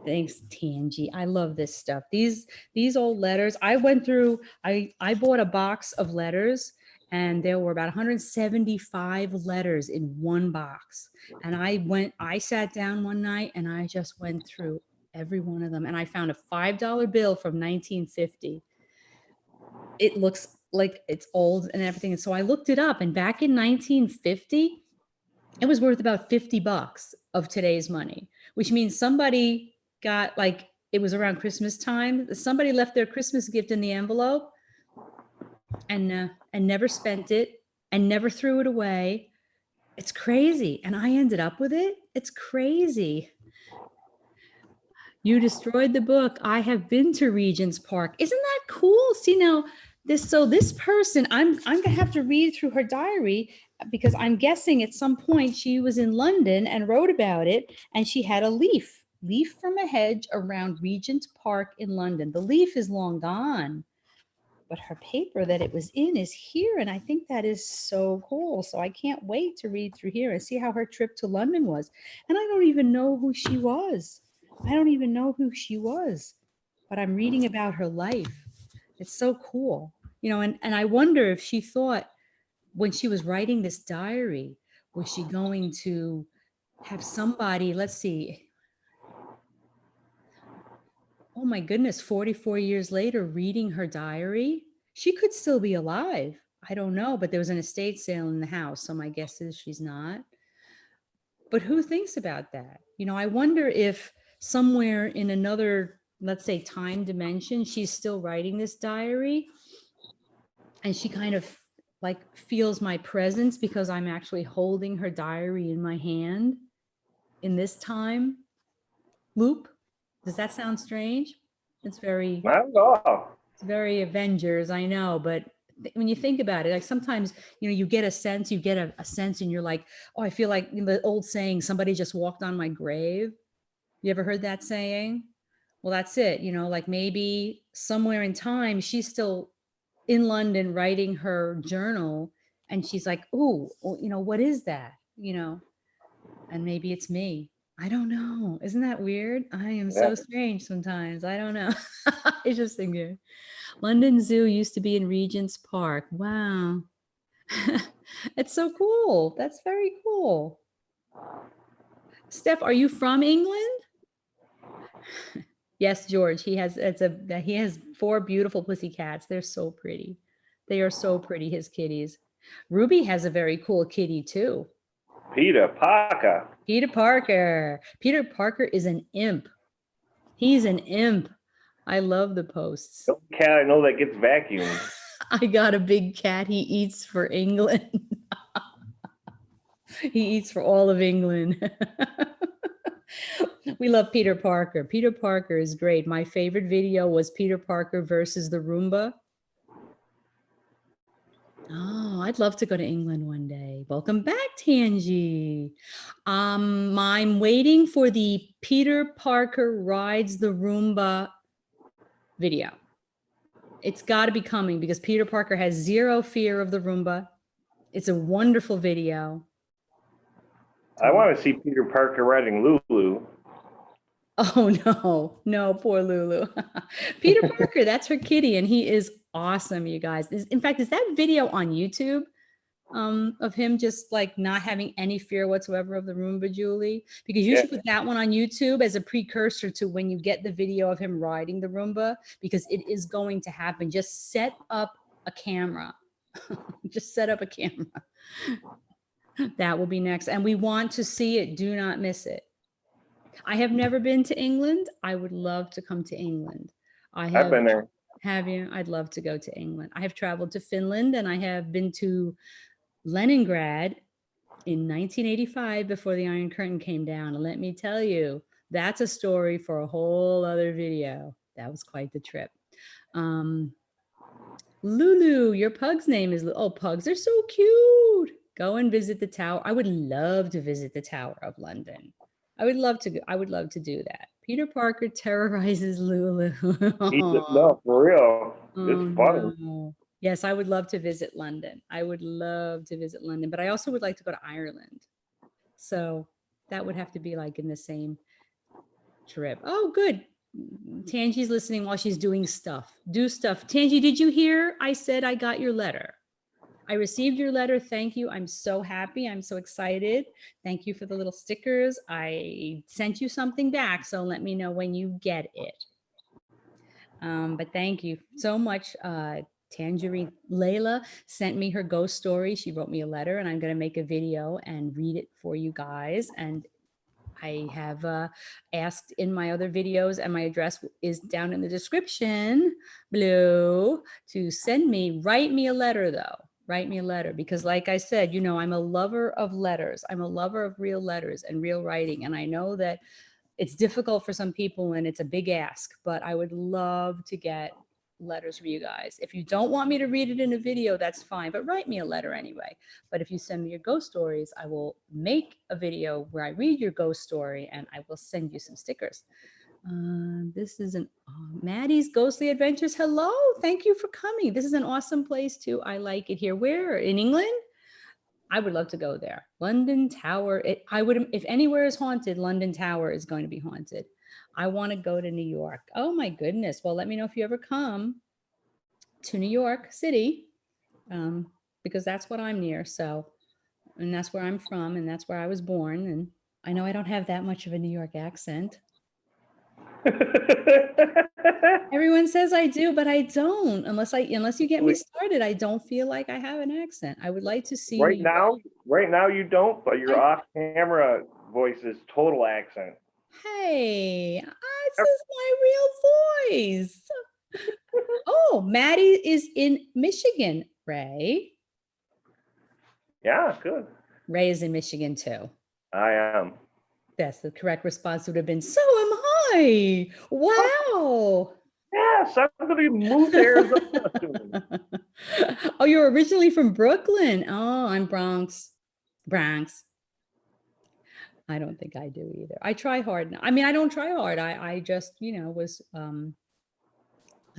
Thanks, Tangi. I love this stuff. These old letters. I went through, I bought a box of letters, and there were about 175 letters in one box. And I sat down one night and I just went through every one of them. And I found a $5 bill from 1950. It looks like it's old and everything. And so I looked it up, and back in 1950, it was worth about $50 of today's money, which means somebody got, like, it was around Christmas time. Somebody left their Christmas gift in the envelope and never spent it and never threw it away. It's crazy. And I ended up with it. It's crazy. You destroyed the book. I have been to Regent's Park. Isn't that cool? See, now this person, I'm going to have to read through her diary, because I'm guessing at some point she was in London and wrote about it, and she had a leaf from a hedge around Regent's Park in London. The leaf is long gone, but her paper that it was in is here, and I think that is so cool. So I can't wait to read through here and see how her trip to London was. And I don't even know who she was. But I'm reading about her life. It's so cool. And I wonder if she thought, when she was writing this diary, was she going to have somebody, let's see, oh my goodness, 44 years later, reading her diary? She could still be alive. I don't know, but there was an estate sale in the house, so my guess is she's not. But who thinks about that? I wonder if somewhere in another, let's say, time dimension, she's still writing this diary, and she kind of like feels my presence because I'm actually holding her diary in my hand in this time loop. Does that sound strange? It's very, not at all. It's very Avengers, I know, but when you think about it, like sometimes, you get a sense, and you're like, oh, I feel like the old saying, somebody just walked on my grave. You ever heard that saying? Well, that's it. Like maybe somewhere in time, she's still in London writing her journal, and she's like, oh, what is that? And maybe it's me. I don't know. Isn't that weird? I am so strange sometimes. I don't know. I just think it. London Zoo used to be in Regent's Park. Wow. It's so cool. That's very cool. Steph, are you from England? Yes, George. He has 4 beautiful pussy cats. They're so pretty. They are so pretty, his kitties. Ruby has a very cool kitty too. Peter Parker. Peter Parker is an imp. He's an imp. I love the posts. No cat I know that gets vacuumed. I got a big cat. He eats for England. He eats for all of England. We love Peter Parker. Peter Parker is great. My favorite video was Peter Parker versus the Roomba. Oh, I'd love to go to England one day. Welcome back, Tangi. I'm waiting for the Peter Parker rides the Roomba video. It's got to be coming because Peter Parker has zero fear of the Roomba. It's a wonderful video. I want to see Peter Parker riding Lulu. Oh, no, poor Lulu. Peter Parker, that's her kitty, and he is awesome, you guys. In fact, is that video on YouTube of him just like not having any fear whatsoever of the Roomba, Julie? Because you should put that one on YouTube as a precursor to when you get the video of him riding the Roomba, because it is going to happen. Just set up a camera. Just set up a camera. That will be next. And we want to see it. Do not miss it. I have never been to England. I would love to come to England. I've been there. Have you? I'd love to go to England. I have traveled to Finland, and I have been to Leningrad in 1985 before the Iron Curtain came down. And let me tell you, that's a story for a whole other video. That was quite the trip. Lulu, your pug's name is, oh, pugs are so cute. Go and visit the Tower. I would love to visit the Tower of London. I would love to do that. Peter Parker terrorizes Lulu. No, for real. It's funny. No. Yes, I would love to visit London. I would love to visit London, but I also would like to go to Ireland. So that would have to be like in the same trip. Oh, good. Tangi's listening while she's doing stuff. Do stuff. Tangi, did you hear? I said I got your letter. I received your letter. Thank you. I'm so happy. I'm so excited. Thank you for the little stickers. I sent you something back, so let me know when you get it. But thank you so much. Tangerine Layla sent me her ghost story. She wrote me a letter, and I'm going to make a video and read it for you guys. And I have asked in my other videos, and my address is down in the description below, to write me a letter though. Write me a letter, because like I said, you know, I'm a lover of letters. I'm a lover of real letters and real writing. And I know that it's difficult for some people and it's a big ask, but I would love to get letters for you guys. If you don't want me to read it in a video, that's fine, but write me a letter anyway. But if you send me your ghost stories, I will make a video where I read your ghost story, and I will send you some stickers. This is Maddie's Ghostly Adventures. Hello, thank you for coming. This is an awesome place too. I like it here. Where in England? I would love to go there. London Tower. If anywhere is haunted, London Tower is going to be haunted. I want to go to New York. Oh my goodness. Well, let me know if you ever come to New York City, because that's what I'm near. So, and that's where I'm from, and that's where I was born. And I know I don't have that much of a New York accent. Everyone says I do, but I don't. Unless you get me started, I don't feel like I have an accent. I would like to see right now you don't, but your off-camera voice is total accent. Hey, this is my real voice. Oh, Maddie is in Michigan, Ray. Yeah, good. Ray is in Michigan too. I am. That's the correct response. Would have been, so am I. Wow. Yes, I'm going to move to Arizona. Oh, you're originally from Brooklyn. Oh, I'm Bronx. I don't think I do either. I try hard. I mean, I don't try hard. I just, was, I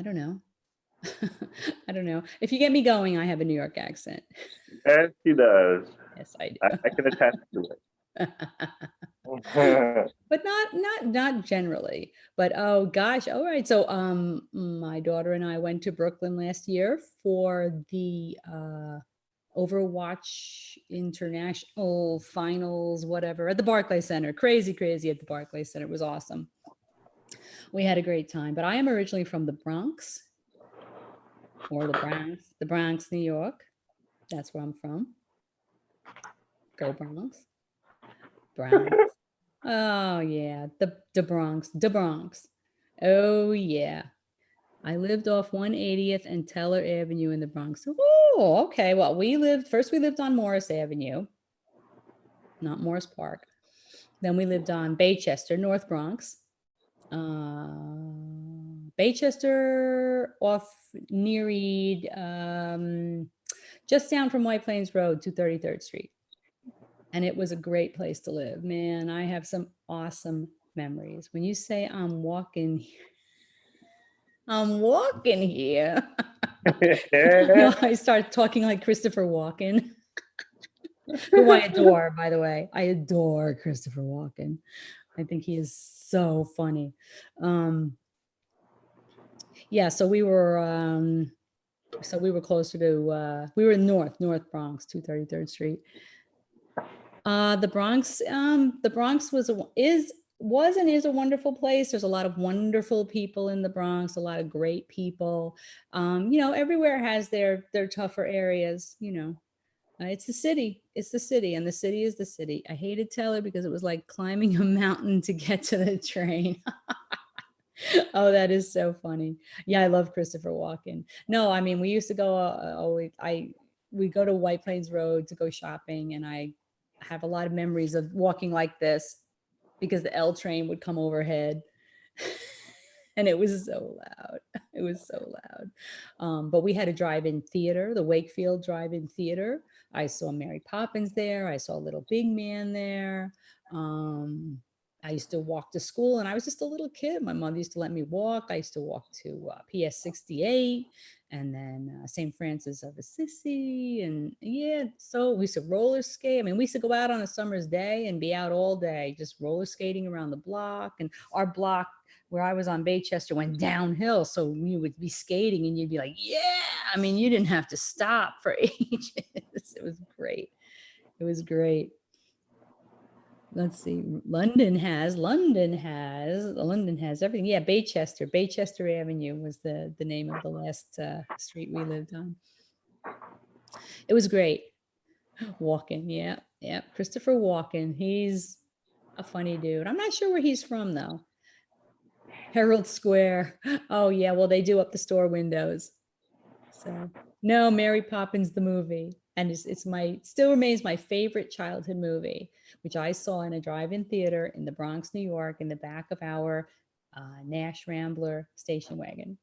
don't know. I don't know. If you get me going, I have a New York accent. Yes, she does. Yes, I do. I can attest to it. But not generally. But oh gosh, all right. So my daughter and I went to Brooklyn last year for the Overwatch International Finals, whatever, at the Barclays Center. Crazy at the Barclays Center. It was awesome. We had a great time. But I am originally from the Bronx, or the Bronx, New York. That's where I'm from. Go Bronx. Oh yeah, the Bronx. Oh yeah. I lived off 180th and Teller Avenue in the Bronx. Oh, okay. Well, we lived on Morris Avenue, not Morris Park. Then we lived on Baychester, North Bronx. Baychester off Nereid, just down from White Plains Road to 33rd Street. And it was a great place to live. Man, I have some awesome memories. When you say I'm walking here. I start talking like Christopher Walken, who I adore, by the way. I adore Christopher Walken. I think he is so funny. Yeah, so we were closer to, we were in North Bronx, 233rd Street. The Bronx is was and is a wonderful place. There's a lot of wonderful people in the Bronx, a lot of great people. Everywhere has their tougher areas, It's the city. It's the city, and the city is the city. I hated Taylor because it was like climbing a mountain to get to the train. Oh, that is so funny. Yeah, I love Christopher Walken. No, I mean, we used to go always. We go to White Plains Road to go shopping, and I have a lot of memories of walking like this because the L train would come overhead. And it was so loud. It was so loud. But we had a drive-in theater, the Wakefield Drive-In Theater. I saw Mary Poppins there. I saw Little Big Man there. I used to walk to school, and I was just a little kid. My mother used to let me walk. I used to walk to PS 68 and then St. Francis of Assisi. And yeah, so we used to roller skate. I mean, we used to go out on a summer's day and be out all day, just roller skating around the block. And our block where I was on Baychester went downhill. So you would be skating and you'd be like, yeah, I mean, you didn't have to stop for ages. It was great. It was great. Let's see. London has everything. Yeah. Baychester Avenue was the name of the last street we lived on. It was great. Walken. Yeah. Yeah. Christopher Walken. He's a funny dude. I'm not sure where he's from though. Herald Square. Oh yeah, well they do up the store windows. So no, Mary Poppins the movie, and still remains my favorite childhood movie, which I saw in a drive-in theater in the Bronx, New York, in the back of our Nash Rambler station wagon.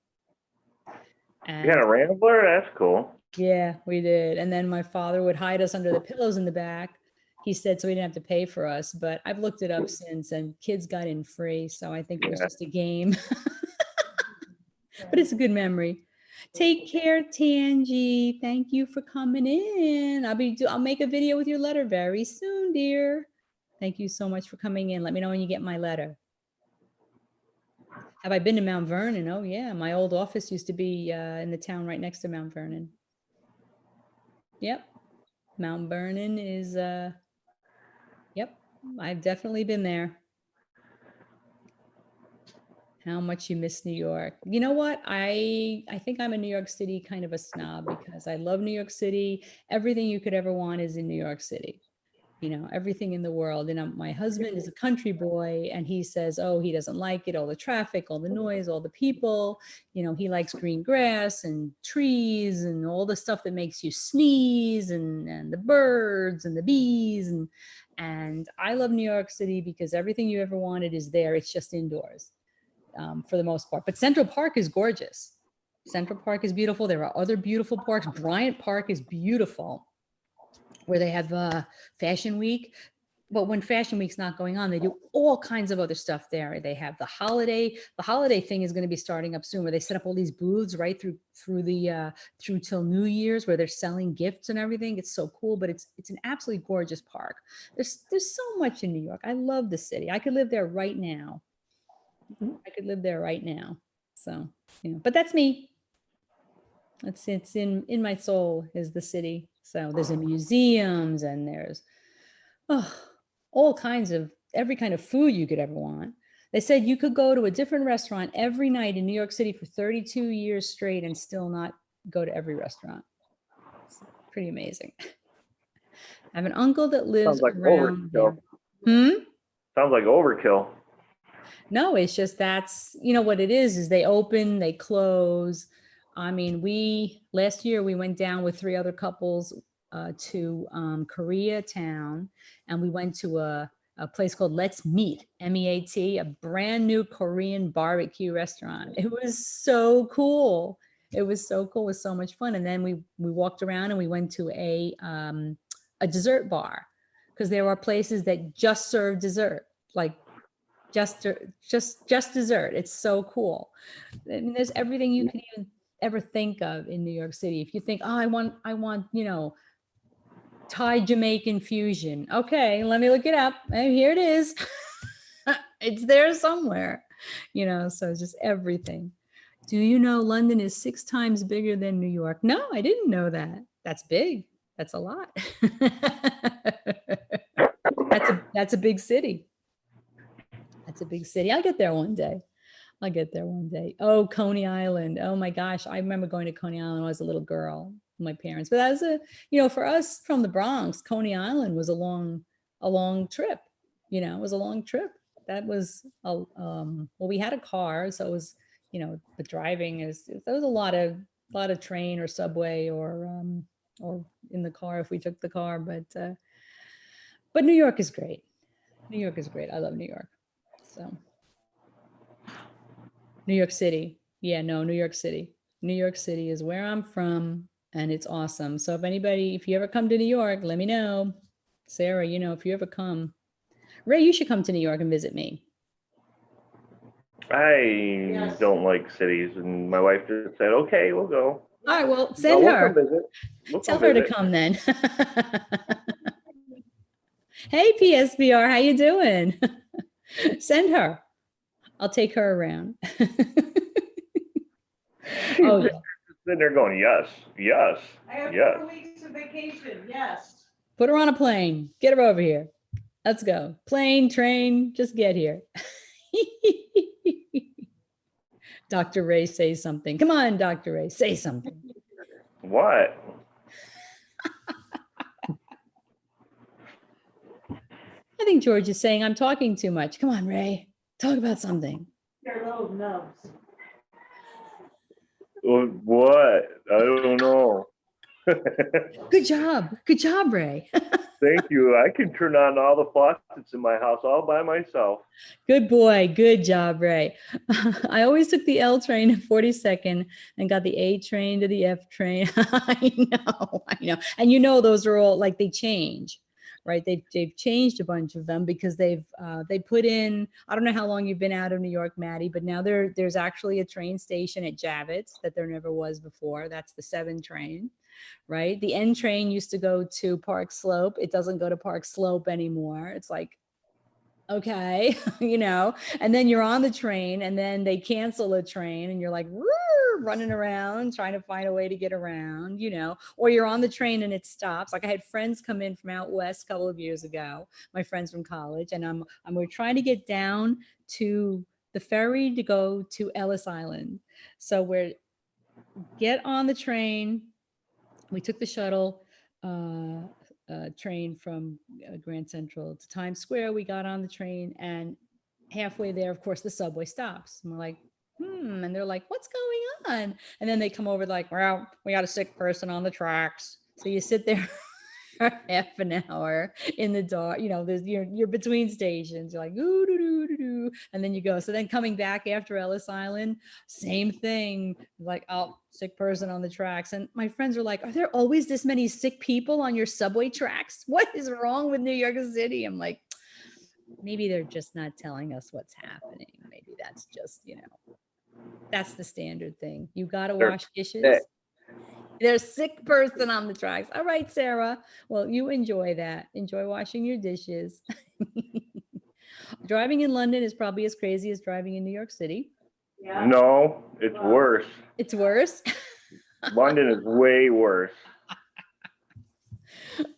And you had a Rambler? That's cool. Yeah, we did. And then my father would hide us under the pillows in the back. He said so he didn't have to pay for us, but I've looked it up since, and kids got in free, so I think it was just a game. But it's a good memory. Take care, Tangi. Thank you for coming in. I'll make a video with your letter very soon, dear. Thank you so much for coming in. Let me know when you get my letter. Have I been to Mount Vernon? Oh yeah, my old office used to be in the town right next to Mount Vernon. Yep, Mount Vernon is yep, I've definitely been there. How much you miss New York. You know what? I think I'm a New York City kind of a snob because I love New York City. Everything you could ever want is in New York City. Everything in the world. And my husband is a country boy, and he says, oh, he doesn't like it, all the traffic, all the noise, all the people. He likes green grass and trees and all the stuff that makes you sneeze, and the birds and the bees. And I love New York City because everything you ever wanted is there. It's just indoors for the most part. But Central Park is gorgeous. Central Park is beautiful. There are other beautiful parks. Bryant Park is beautiful, where they have Fashion Week. But when Fashion Week's not going on, they do all kinds of other stuff there. They have the holiday. The holiday thing is going to be starting up soon, where they set up all these booths right through till New Year's, where they're selling gifts and everything. It's so cool, but it's an absolutely gorgeous park. There's so much in New York. I love the city. I could live there right now. So, but that's me. It's in my soul is the city. So there's museums, and there's all kinds of every kind of food you could ever want. They said you could go to a different restaurant every night in New York City for 32 years straight and still not go to every restaurant. It's pretty amazing. I have an uncle that lives around here. Sounds like overkill. No, it's just that's what it is they open, they close. I mean, last year we went down with 3 other couples to Koreatown, and we went to a place called Let's Meet, MEAT, a brand new Korean barbecue restaurant. It was so cool. It was so much fun. And then we walked around and we went to a dessert bar, because there are places that just serve dessert, like just dessert. It's so cool. I mean, there's everything you can even ever think of in New York City. If you think, oh, I want Thai Jamaican fusion. Okay, let me look it up. And here it is. It's there somewhere, so it's just everything. Do you know London is 6 times bigger than New York? No, I didn't know that. That's big. That's a lot. That's a big city. It's a big city. I'll get there one day. I'll get there one day. Oh, Coney Island. Oh my gosh. I remember going to Coney Island when I was a little girl with my parents. But that was for us from the Bronx, Coney Island was a long trip. It was a long trip. That was well, we had a car, so it was, the driving there was a lot of train or subway or in the car if we took the car. But New York is great. New York is great. I love New York. So New York City. Yeah, no, New York City. New York City is where I'm from, and it's awesome. So if you ever come to New York, let me know. Sarah, if you ever come. Ray, you should come to New York and visit me. I don't like cities, and my wife just said, "Okay, we'll go." All right, well, send her. Tell her to come then. Hey, PSBR, how you doing? Send her. I'll take her around. Oh, yeah. Then they're going, yes. I have 4 weeks of vacation, yes. Put her on a plane. Get her over here. Let's go. Plane, train, just get here. Dr. Ray, say something. Come on, Dr. Ray, say something. What? I think George is saying I'm talking too much. Come on, Ray, talk about something. Your little nubs. What? I don't know. Good job, Ray. Thank you. I can turn on all the faucets in my house all by myself. Good boy. Good job, Ray. I always took the L train at 42nd and got the A train to the F train. I know. And those are all like they change, right? They've changed a bunch of them because they put in, I don't know how long you've been out of New York, Maddie, but now there's actually a train station at Javits that there never was before. That's the 7 train. Right? The N train used to go to Park Slope. It doesn't go to Park Slope anymore. It's like, okay, and then you're on the train and then they cancel a train and you're like running around trying to find a way to get around, or you're on the train and it stops. Like I had friends come in from out west a couple of years ago, my friends from college, and we're trying to get down to the ferry to go to Ellis Island. So we're get on the train. We took the shuttle train from Grand Central to Times Square. We got on the train and halfway there, of course, the subway stops. And we're like, and they're like, what's going on? And then they come over like, well, we got a sick person on the tracks. So you sit there for half an hour in the dark, there's you're between stations. You're like, ooh, doo, doo, doo, doo. And then you go. So then coming back after Ellis Island, same thing. Like, oh, sick person on the tracks. And my friends are like, are there always this many sick people on your subway tracks? What is wrong with New York City? I'm like, maybe they're just not telling us what's happening. Maybe that's just, that's the standard thing. You got to wash dishes. There's a sick person on the tracks. All right, Sarah. Well, you enjoy that. Enjoy washing your dishes. Driving in London is probably as crazy as driving in New York City. Yeah. No, it's worse. It's worse? London is way worse.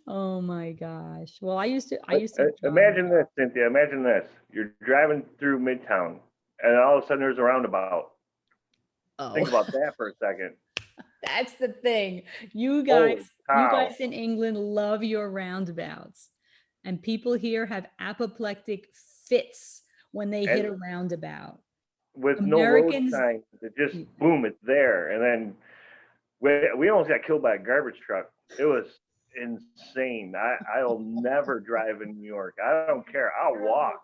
Oh my gosh. Well, I used to imagine this, Cynthia. Imagine this. You're driving through Midtown and all of a sudden there's a roundabout. Oh. Think about that for a second. That's the thing. You guys in England love your roundabouts. And people here have apoplectic fits when they hit a roundabout. With no road signs, it just boom, it's there. And then we almost got killed by a garbage truck. It was insane. I'll never drive in New York. I don't care. I'll walk.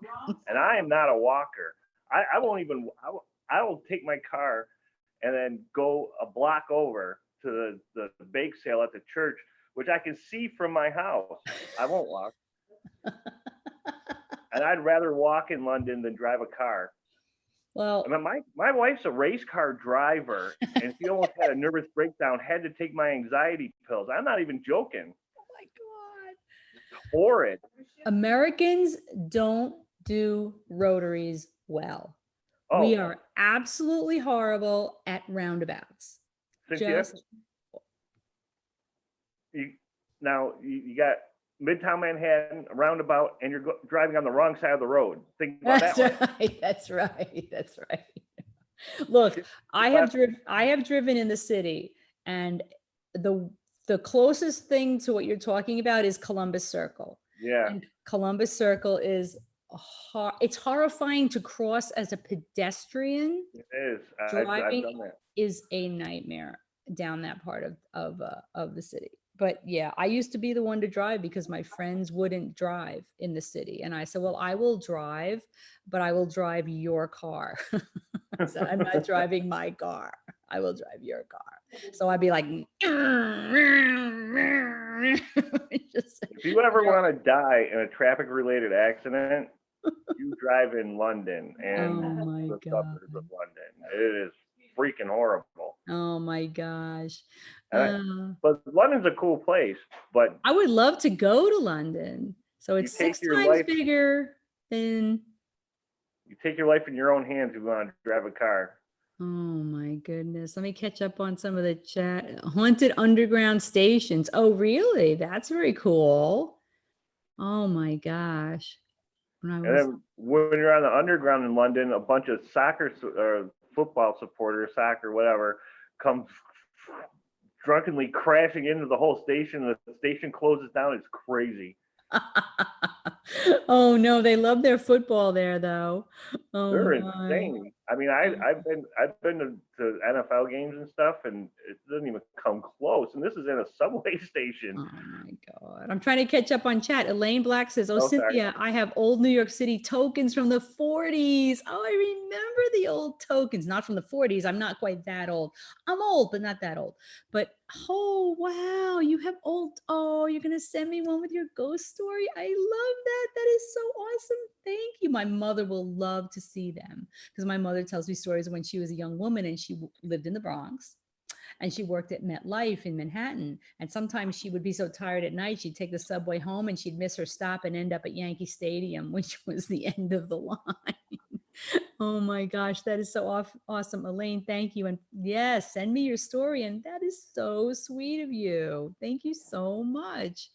And I am not a walker. I will take my car and then go a block over to the bake sale at the church, which I can see from my house. I won't walk. And I'd rather walk in London than drive a car. Well, I mean, my wife's a race car driver, and she almost had a nervous breakdown, had to take my anxiety pills. I'm not even joking. Oh my God. It's horrid. Americans don't do rotaries well. Oh. We are absolutely horrible at roundabouts. You got Midtown Manhattan, a roundabout, and you're driving on the wrong side of the road. Think about That's that one. right. That's right. That's right. Look, I have driven in the city, and the closest thing to what you're talking about is Columbus Circle. Yeah, And Columbus Circle is it's horrifying to cross as a pedestrian. it is. I've Driving done that. is a nightmare down that part of the city. But yeah, I used to be the one to drive because my friends wouldn't drive in the city, and I said, "Well, I will drive, but I will drive your car." I said, "I'm not driving my car. I will drive your car." So I'd be like, just, If you ever want to die in a traffic-related accident, you drive in London and oh my the God. suburbs of London. It is freaking horrible. Oh my gosh. But London's a cool place. But I would love to go to London. So it's take 6 your times life- bigger than. you take your life in your own hands if you want to drive a car. Oh my goodness. Let me catch up on some of the chat. Haunted underground stations. Oh, really? That's very cool. Oh my gosh. When I And was, then when you're on the underground in London, a bunch of football supporters, soccer, whatever, come drunkenly crashing into the whole station. The station closes down. It's crazy. oh no, they love their football there though. Oh They're my. insane. I mean, I've been to NFL games and stuff, and it doesn't even come close. And this is in a subway station. Oh my God. I'm trying to catch up on chat. Elaine Black says, oh, Sorry. Cynthia, I have old New York City tokens from the 40s. Oh, I remember the old tokens, not from the 40s. I'm not quite that old. I'm old, but not that old. But oh, wow, you have old. Oh, you're going to send me one with your ghost story. I love that. That is so awesome. Thank you. My mother will love to see them because my mother tells me stories of when she was a young woman and she lived in the Bronx. And she worked at MetLife in Manhattan. And sometimes she would be so tired at night, she'd take the subway home and she'd miss her stop and end up at Yankee Stadium, which was the end of the line. Oh my gosh, that is so awesome. Elaine, thank you. And yes, send me your story. And that is so sweet of you. Thank you so much.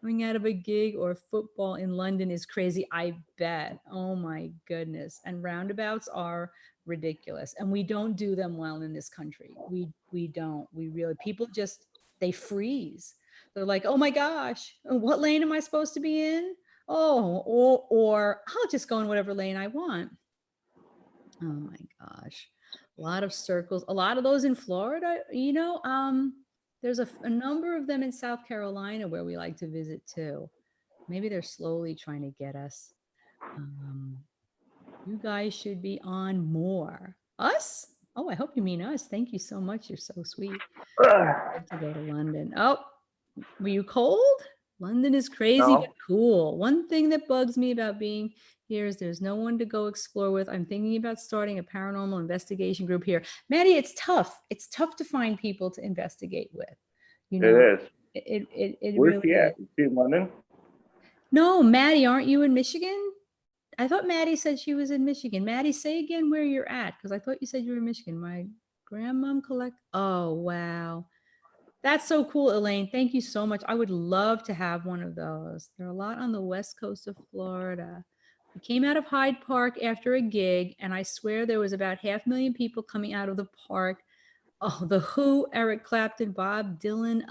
Coming out of a gig or football in London is crazy. I bet. Oh my goodness. And roundabouts are ridiculous. And we don't do them well in this country. We don't. We really, people just, they freeze. They're like, oh my gosh, what lane am I supposed to be in? Oh, or I'll just go in whatever lane I want. Oh my gosh. A lot of circles, a lot of those in Florida, there's a number of them in South Carolina where we like to visit too. Maybe they're slowly trying to get us. You guys should be on more. Us? Oh, I hope you mean us. Thank you so much. You're so sweet. I'd love to go to London. Oh, were you cold? London is crazy, No. but cool. One thing that bugs me about being here is there's no one to go explore with. I'm thinking about starting a paranormal investigation group here. Maddie, it's tough. It's tough to find people to investigate with. You know, It is. It Where's really she at? is. Is she in London? No, Maddie, aren't you in Michigan? I thought Maddie said she was in Michigan. Maddie, say again where you're at, because I thought you said you were in Michigan. My grandmom collect. Oh, wow. That's so cool, Elaine. Thank you so much. I would love to have one of those. There are a lot on the west coast of Florida. We came out of Hyde Park after a gig, and I swear there was about 500,000 people coming out of the park. Oh, The Who, Eric Clapton, Bob Dylan.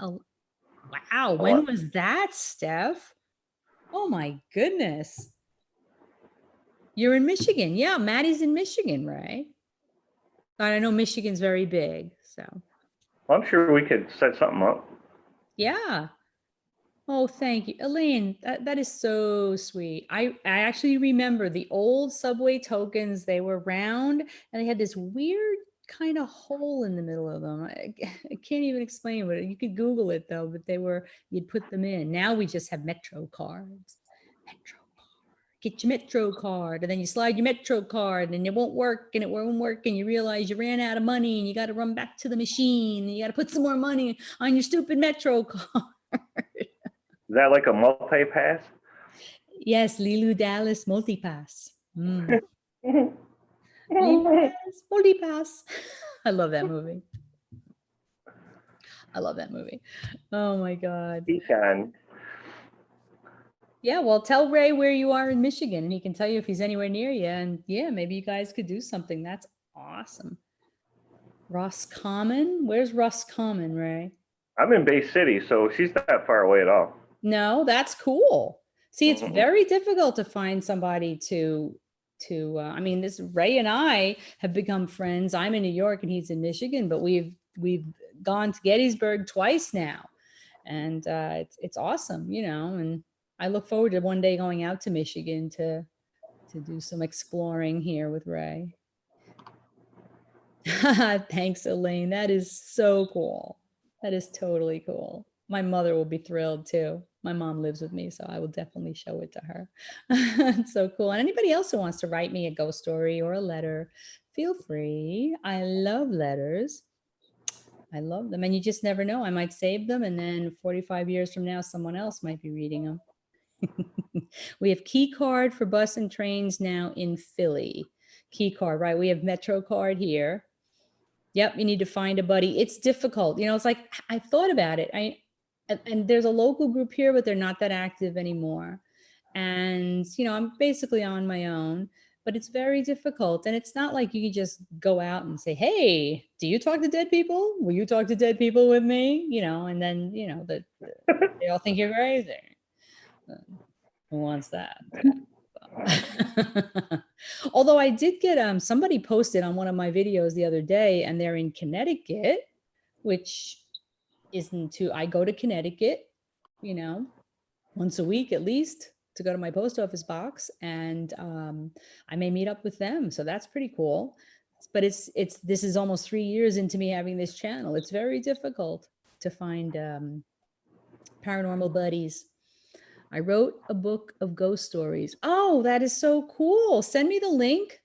Wow, when was that, Steph? Oh my goodness. You're in Michigan. Yeah, Maddie's in Michigan, right? I know Michigan's very big, so. Well, I'm sure we could set something up. Yeah. Oh, thank you. Elaine, that is so sweet. I actually remember the old subway tokens. They were round and they had this weird kind of hole in the middle of them. I can't even explain what you could Google it though, but you'd put them in. Now we just have Metro cards. Metro card. Get your Metro card, and then you slide your Metro card and it won't work and it won't work. And you realize you ran out of money and you got to run back to the machine and you got to put some more money on your stupid Metro card. Is that like a multi-pass? Yes, Lilu Dallas Multipass. Lilu Dallas Multipass. I love that movie. I love that movie. Oh my God. Pecan. Yeah, well, tell Ray where you are in Michigan and he can tell you if he's anywhere near you. And yeah, maybe you guys could do something. That's awesome. Roscommon? Where's Roscommon, Ray? I'm in Bay City, so she's not far away at all. No, that's cool. See, it's Mhm. very difficult to find somebody to I mean, this Ray and I have become friends. I'm in New York and he's in Michigan, but we've gone to Gettysburg twice now. And it's awesome, you know, and I look forward to one day going out to Michigan to do some exploring here with Ray. Thanks, Elaine. That is so cool. That is totally cool. My mother will be thrilled too. My mom lives with me, so I will definitely show it to her. It's so cool. And anybody else who wants to write me a ghost story or a letter, feel free. I love letters. I love them. And you just never know. I might save them, and then 45 years from now, someone else might be reading them. We have key card for bus and trains now in Philly. Key card, right? We have Metro card here. Yep, you need to find a buddy. It's difficult. You know, it's like I thought about it. And there's a local group here, but they're not that active anymore. And you know, I'm basically on my own, but it's very difficult. And it's not like you can just go out and say, "Hey, do you talk to dead people? Will you talk to dead people with me?" You know, and then you know that they all think you're crazy. Who wants that? Although I did get somebody posted on one of my videos the other day, and they're in Connecticut, which isn't too. I go to Connecticut, you know, once a week at least to go to my post office box, and I may meet up with them. So that's pretty cool. But it's this is almost 3 years into me having this channel. It's very difficult to find paranormal buddies. I wrote a book of ghost stories. Oh, that is so cool. Send me the link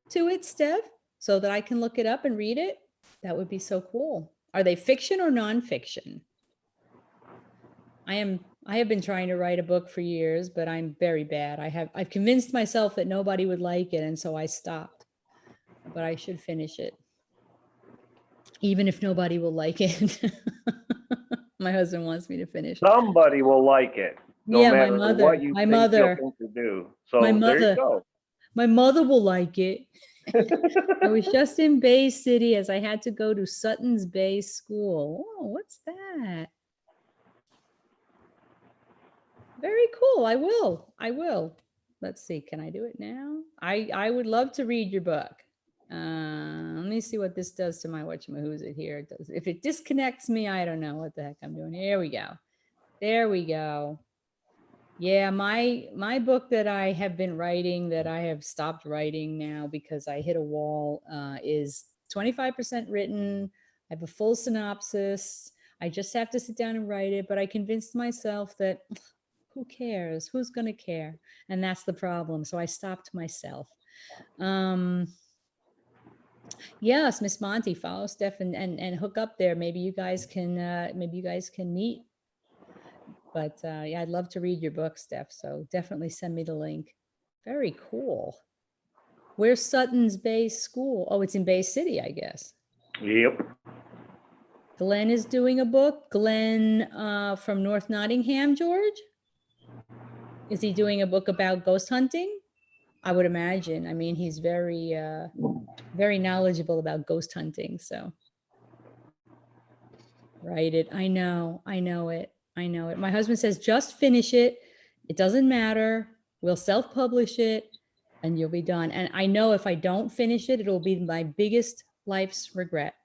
to it, Steph, so that I can look it up and read it. That would be so cool. Are they fiction or nonfiction? I have been trying to write a book for years, but I'm very bad. I've convinced myself that nobody would like it, and so I stopped. But I should finish it. Even if nobody will like it. My husband wants me to finish. Somebody will like it, no Yeah, matter what you think you'll think to do. So there you go. My mother will like it. I was just in Bay City as I had to go to Sutton's Bay School. Oh, what's that? Very cool. I will. Let's see. Can I do it now? I would love to read your book. Let me see what this does to my whatchamahoo's it here. It does. If it disconnects me, I don't know what the heck I'm doing. Here we go. There we go. Yeah, my book that I have been writing that I have stopped writing now because I hit a wall is 25% written. I have a full synopsis. I just have to sit down and write it, but I convinced myself that who cares? Who's going to care? And that's the problem. So I stopped myself. Yes, Miss Monty, follow Steph and hook up there. Maybe you guys can meet. But yeah, I'd love to read your book, Steph. So definitely send me the link. Very cool. Where's Sutton's Bay School? Oh, it's in Bay City, I guess. Yep. Glenn is doing a book. Glenn from North Nottingham, George? Is he doing a book about ghost hunting? I would imagine. I mean, he's very, very knowledgeable about ghost hunting. So write it. I know it. My husband says, just finish it. It doesn't matter. We'll self-publish it and you'll be done. And I know if I don't finish it, it'll be my biggest life's regret.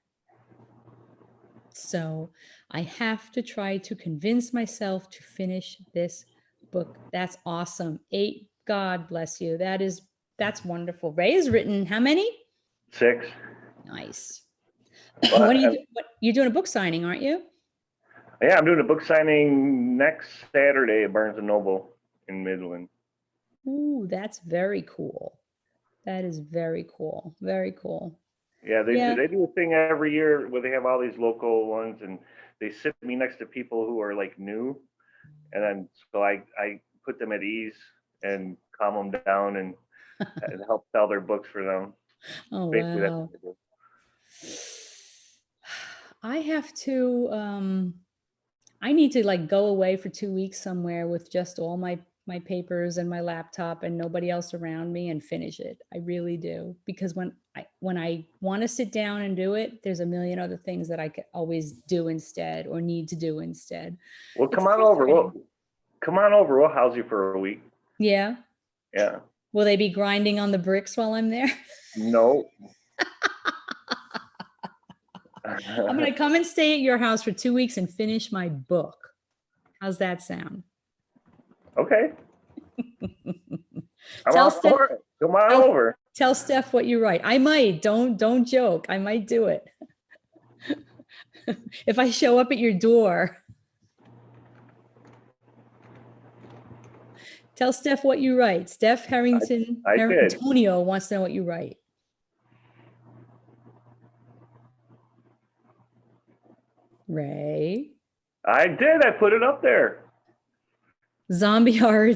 So I have to try to convince myself to finish this book. That's awesome. 8. God bless you. That's wonderful. Ray has written how many? 6. Nice. What you're doing a book signing, aren't you? Yeah, I'm doing a book signing next Saturday at Barnes & Noble in Midland. Ooh, that's very cool. That is very cool. Very cool. Yeah, they do a thing every year where they have all these local ones, and they sit me next to people who are like new, and then so I put them at ease and calm them down and help sell their books for them. Oh, Basically, wow. that's what they do. I have to I need to like go away for 2 weeks somewhere with just all my my papers and my laptop and nobody else around me and finish it. I really do. Because when I want to sit down and do it, there's a million other things that I could always do instead or need to do instead. Well, It's come on over. frustrating. Come on over. We'll house you for a week. Yeah. Yeah. Will they be grinding on the bricks while I'm there? No. I'm going to come and stay at your house for 2 weeks and finish my book. How's that sound? Okay. I'm Tell all Steph, for it. Come on over. tell Steph what you write. I might. Don't joke. I might do it. If I show up at your door. Tell Steph what you write. Steph Harrington, I did. Antonio wants to know what you write. Ray. I did. I put it up there. Zombie horror.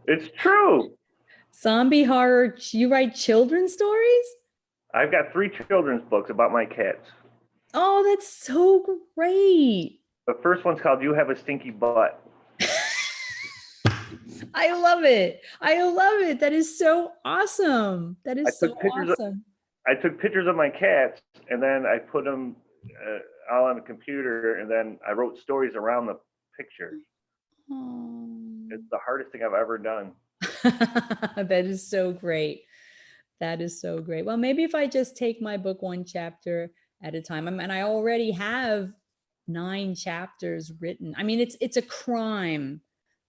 It's true. Zombie horror. You write children's stories? I've got 3 children's books about my cats. Oh, that's so great. The first one's called You Have a Stinky Butt. I love it. I love it. That is so awesome. That is so awesome. I took pictures of my cats and then I put them all on the computer and then I wrote stories around the pictures. Oh. It's the hardest thing I've ever done. That is so great. That is so great. Well, maybe if I just take my book one chapter at a time, and I already have 9 chapters written. I mean, it's a crime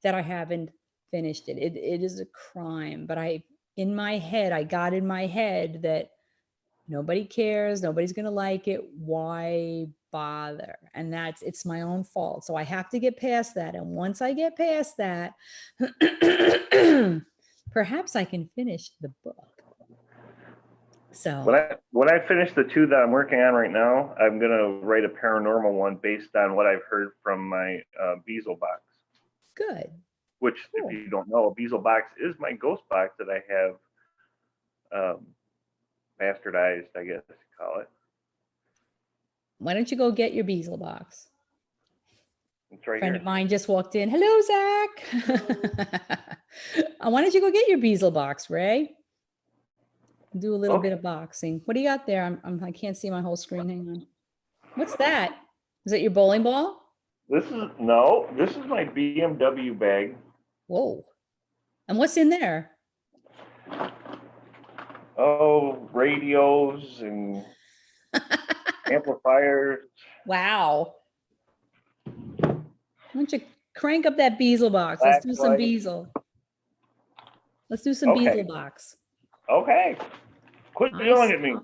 that I haven't finished it. It is a crime, but I got in my head that nobody cares, nobody's going to like it. Why bother? And it's my own fault. So I have to get past that. And once I get past that, perhaps I can finish the book. So when I finish the 2 that I'm working on right now, I'm going to write a paranormal one based on what I've heard from my Beazle box. Good. Which, Cool. if you don't know, a Beazle box is my ghost box that I have bastardized, I guess you call it. Why don't you go get your Beazle box? It's right Friend here. of mine just walked in. Hello, Zach. Why don't you go get your Beazle box, Ray? Do a little bit of boxing. What do you got there? I can't see my whole screen. Hang on. What's that? Is that your bowling ball? This is my BMW bag. Whoa. And what's in there? Oh, radios and amplifiers. Wow. Why don't you crank up that Beazle box? Let's do some Beazle. Let's do some Beazle box. Okay. Quit yelling at me.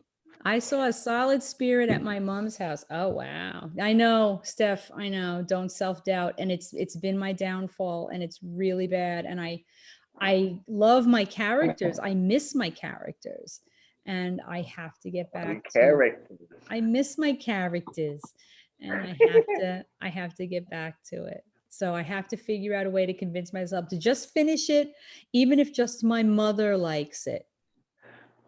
I saw a solid spirit at my mom's house. Oh, wow. I know, Steph, I know. Don't self-doubt. And it's been my downfall and it's really bad. And I love my characters. I miss my characters. And I have to get back to I miss my characters. And I have to get back to it. So I have to figure out a way to convince myself to just finish it, even if just my mother likes it.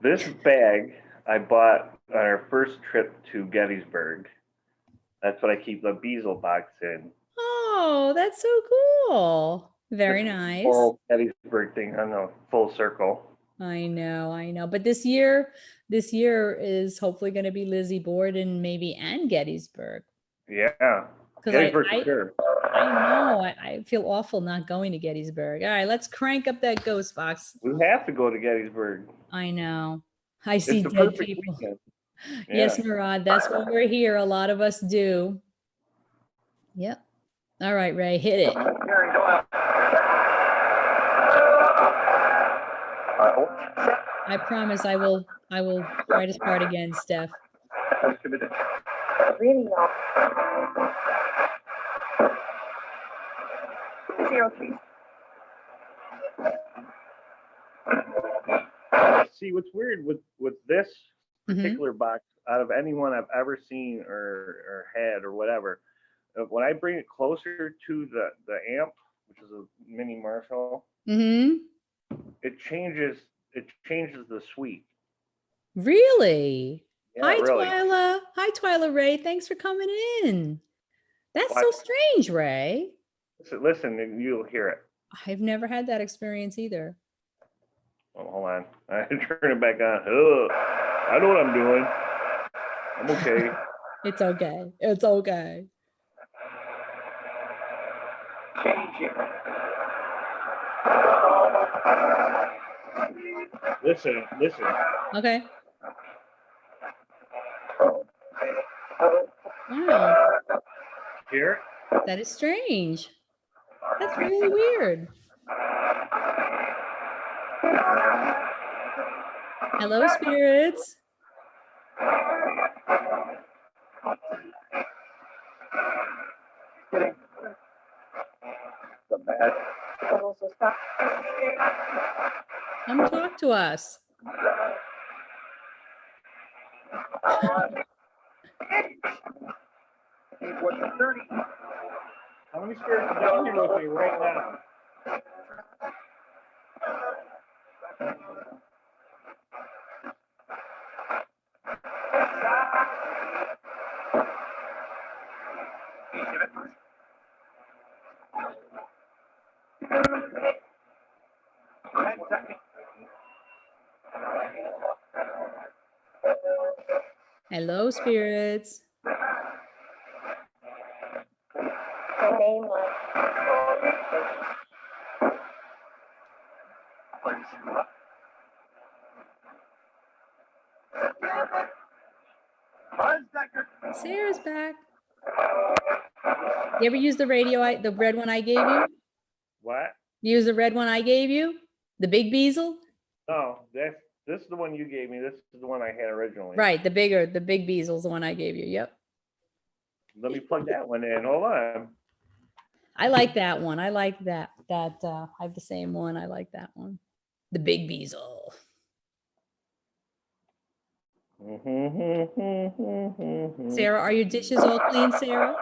This bag I bought on our first trip to Gettysburg. That's what I keep the Beazle box in. Oh, that's so cool. Very nice. Whole Gettysburg thing on a full circle. I know. But this year is hopefully going to be Lizzie Borden, maybe, and Gettysburg. Yeah. Gettysburg for sure. I know. I feel awful not going to Gettysburg. All right, let's crank up that ghost box. We have to go to Gettysburg. I know. I see dead people. Yeah. Yes, Murad, that's why we're here. A lot of us do. Yep. All right, Ray, hit it. I promise I will try to start again, Steph. Really? See, what's weird with this particular box, out of anyone I've ever seen or had or whatever, when I bring it closer to the amp, which is a mini Marshall, it changes the suite. Really? Yeah, Hi, really. Twyla. Hi, Twyla Ray. Thanks for coming in. That's so strange, Ray. Listen, and you'll hear it. I've never had that experience either. Oh, hold on. I turn it back on. Ugh. I know what I'm doing. I'm okay. It's okay. It's okay. Listen. Okay. Wow, Hear it? that is strange. That's really weird. Hello, spirits. Come talk to us. How many spirits are down here with me right now? Hello, spirits. Sarah's back. You ever use the radio, the red one I gave you? What? You use the red one I gave you? The big bezel? No, this is the one you gave me. This is the one I had originally. Right, the big bezel's the one I gave you. Yep. Let me plug that one in. Hold on. I like that one. I like that. I have the same one. I like that one. The big bezel. Sarah, are your dishes all clean, Sarah?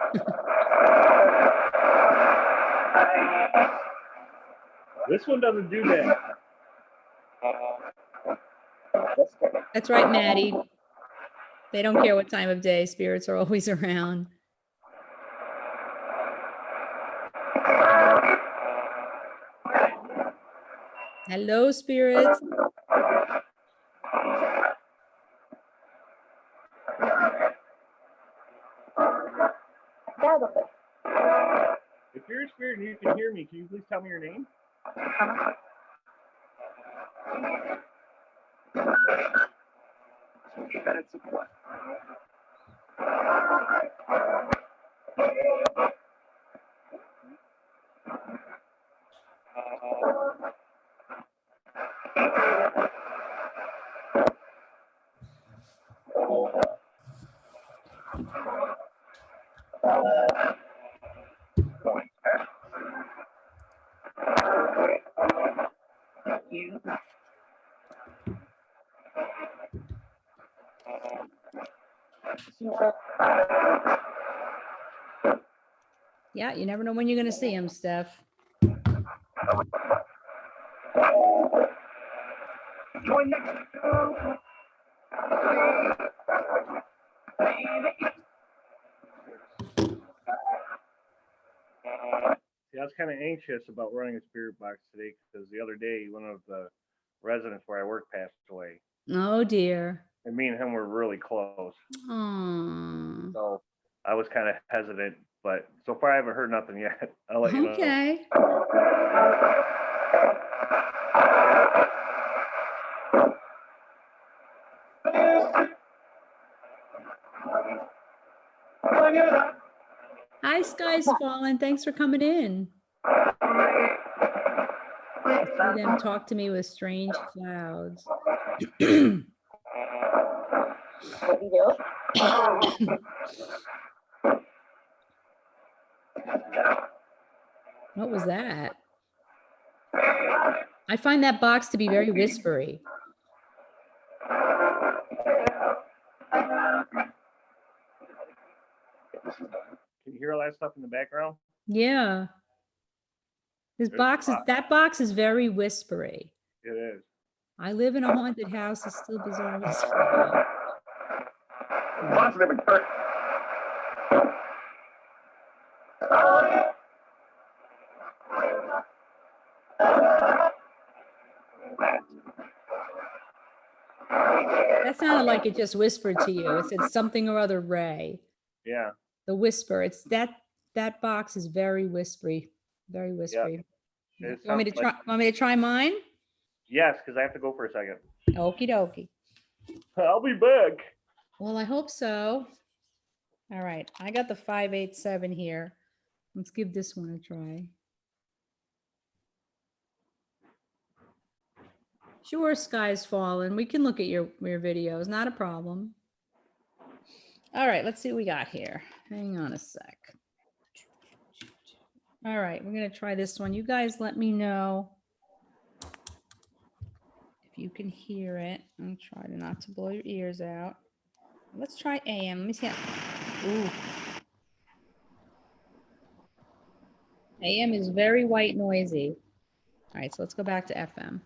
This one doesn't do that. That's right, Maddie. They don't care what time of day. Spirits are always around. Hello, spirits. If you're a spirit and you can hear me, can you please tell me your name? Yeah, you never know when you're going to see them, Steph. See, I was kind of anxious about running a spirit box today because the other day one of the residents where I work passed away. Oh, dear. And me and him were really close. Aww. So I was kind of hesitant, but so far I haven't heard nothing yet. I'll let you know. Okay. Hi, Sky's Fallen. Thanks for coming in. I see them talk to me with strange clouds. What was that? I find that box to be very whispery. Can you hear all that stuff in the background? Yeah. That box is very whispery. It is. I live in a haunted house. It's still bizarre as fuck. sounded like it just whispered to you. It said something or other Ray. Yeah. The whisper. It's that box is very whispery. Very whispery. It You want me to sounds try like- want me to try mine? Yes, because I have to go for a second. Okie dokie. I'll be back. Well, I hope so. All right. I got the 587 here. Let's give this one a try. Sure, sky's falling. We can look at your videos, not a problem. All right, let's see what we got here. Hang on a sec. All right, we're gonna try this one. You guys let me know if you can hear it. I'm trying not to blow your ears out. Let's try AM. Let me see. Ooh. AM is very white noisy. All right, so let's go back to FM.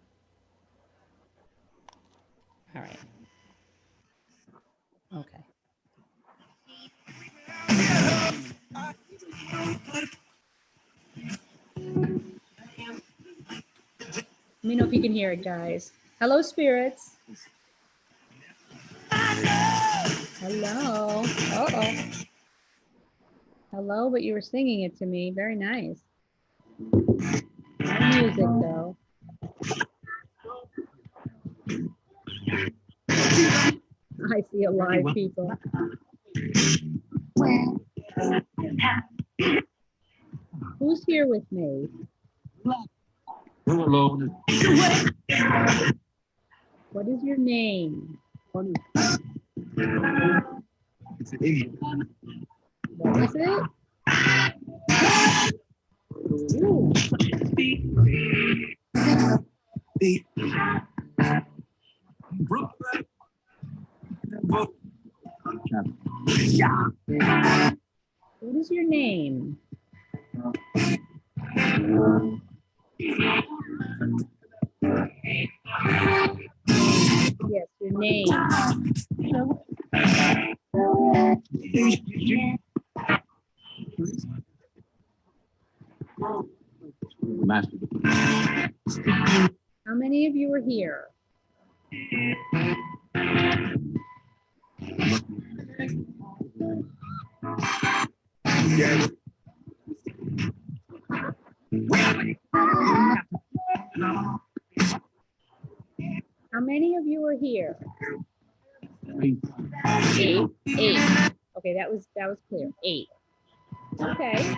All right. Okay. Let me know if you can hear it, guys. Hello, spirits. Hello. Uh-oh. Hello, but you were singing it to me. Very nice. No music, though. I see a lot of people. Who's here with me? Hello. What is your name? It's an idiot. What is it? Ooh. What is your name? Yes, your name. Master. How many of you are here? How many of you are here? 8. 8. Okay, that was clear. 8. Okay.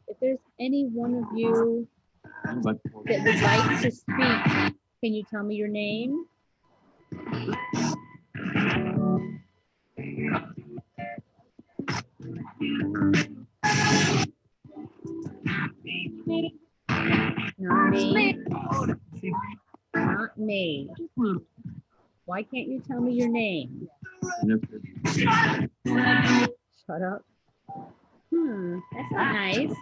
If there's any one of you that would like to speak, can you tell me your name? Not me. Not me. Why can't you tell me your name? Shut up. That's not nice.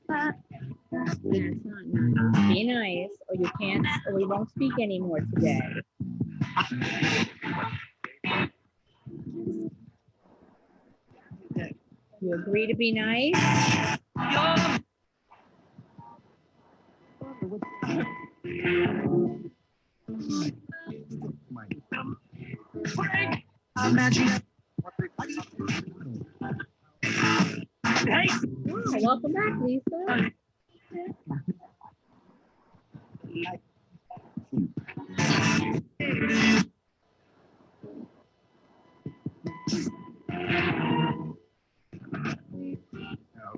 That's not nice. Be nice, or you can't, or we won't speak anymore today. You agree to be nice? Oh, welcome back, Lisa.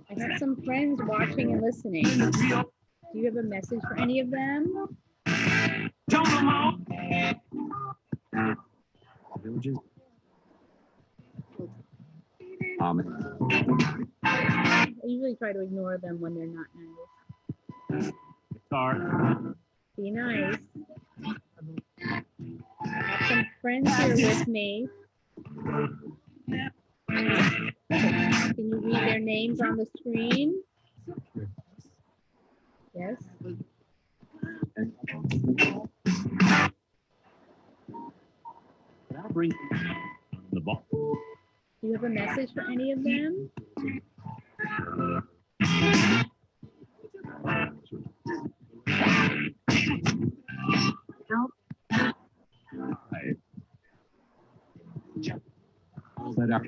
I have some friends watching and listening. Do you have a message for any of them? Villages. I usually try to ignore them when they're not nice. Guitar. Be nice. I have some friends here with me. Can you read their names on the screen? Yes. I'll bring the ball. Do you have a message for any of them? Right. How's that up?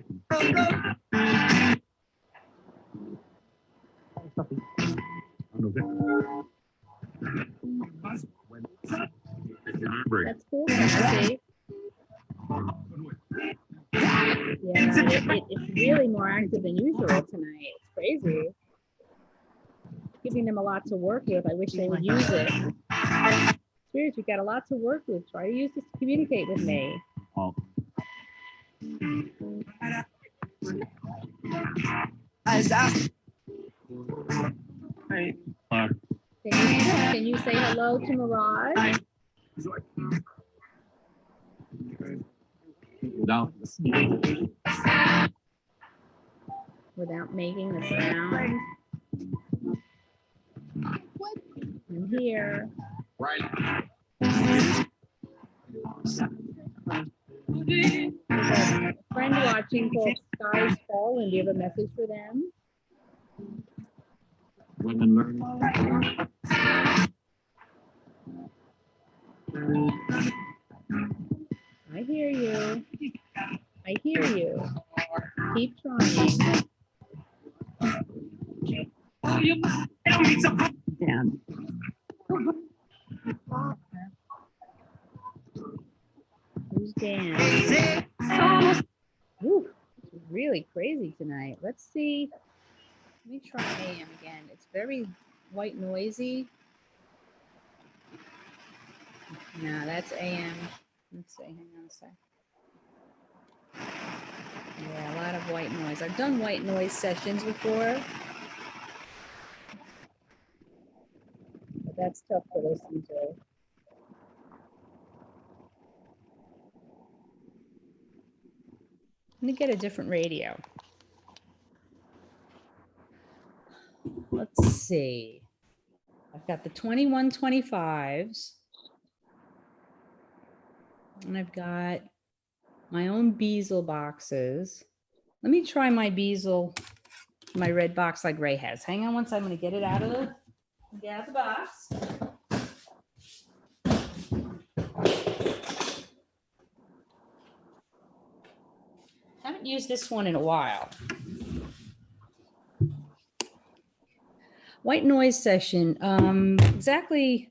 That's cool, Timothy. Yeah, it's really more active than usual tonight. It's crazy. Giving them a lot to work with. I wish they would use it. Spirits, we got a lot to work with. Try to use this to communicate with me. Oh. Hey. Can you say hello to Mirage? Without making the sound. I'm here. A friend watching called Skies Fallen. Do you have a message for them? Women learn. I hear you. I hear you. Keep trying. Dan. Who's Dan? Ooh, this is really crazy tonight. Let's see. Let me try AM again. It's very white noisy. No, that's AM. Let's see. Hang on a sec. Yeah, a lot of white noise. I've done white noise sessions before. But that's tough to listen to. Let me get a different radio. Let's see. I've got the 2125s. And I've got my own Beazle boxes. Let me try my Beazle, my red box like Ray has. Hang on one second. I'm going to get it out of the box. Haven't used this one in a while. White noise session, exactly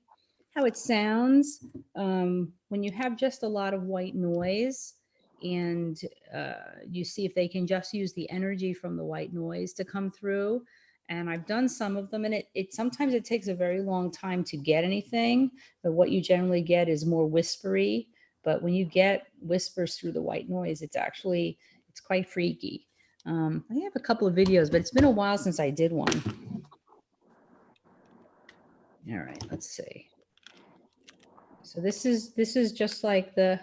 how it sounds when you have just a lot of white noise and you see if they can just use the energy from the white noise to come through. And I've done some of them, and it sometimes it takes a very long time to get anything, but what you generally get is more whispery. But when you get whispers through the white noise, it's quite freaky. I have a couple of videos, but it's been a while since I did one. All right, let's see. So this is just like the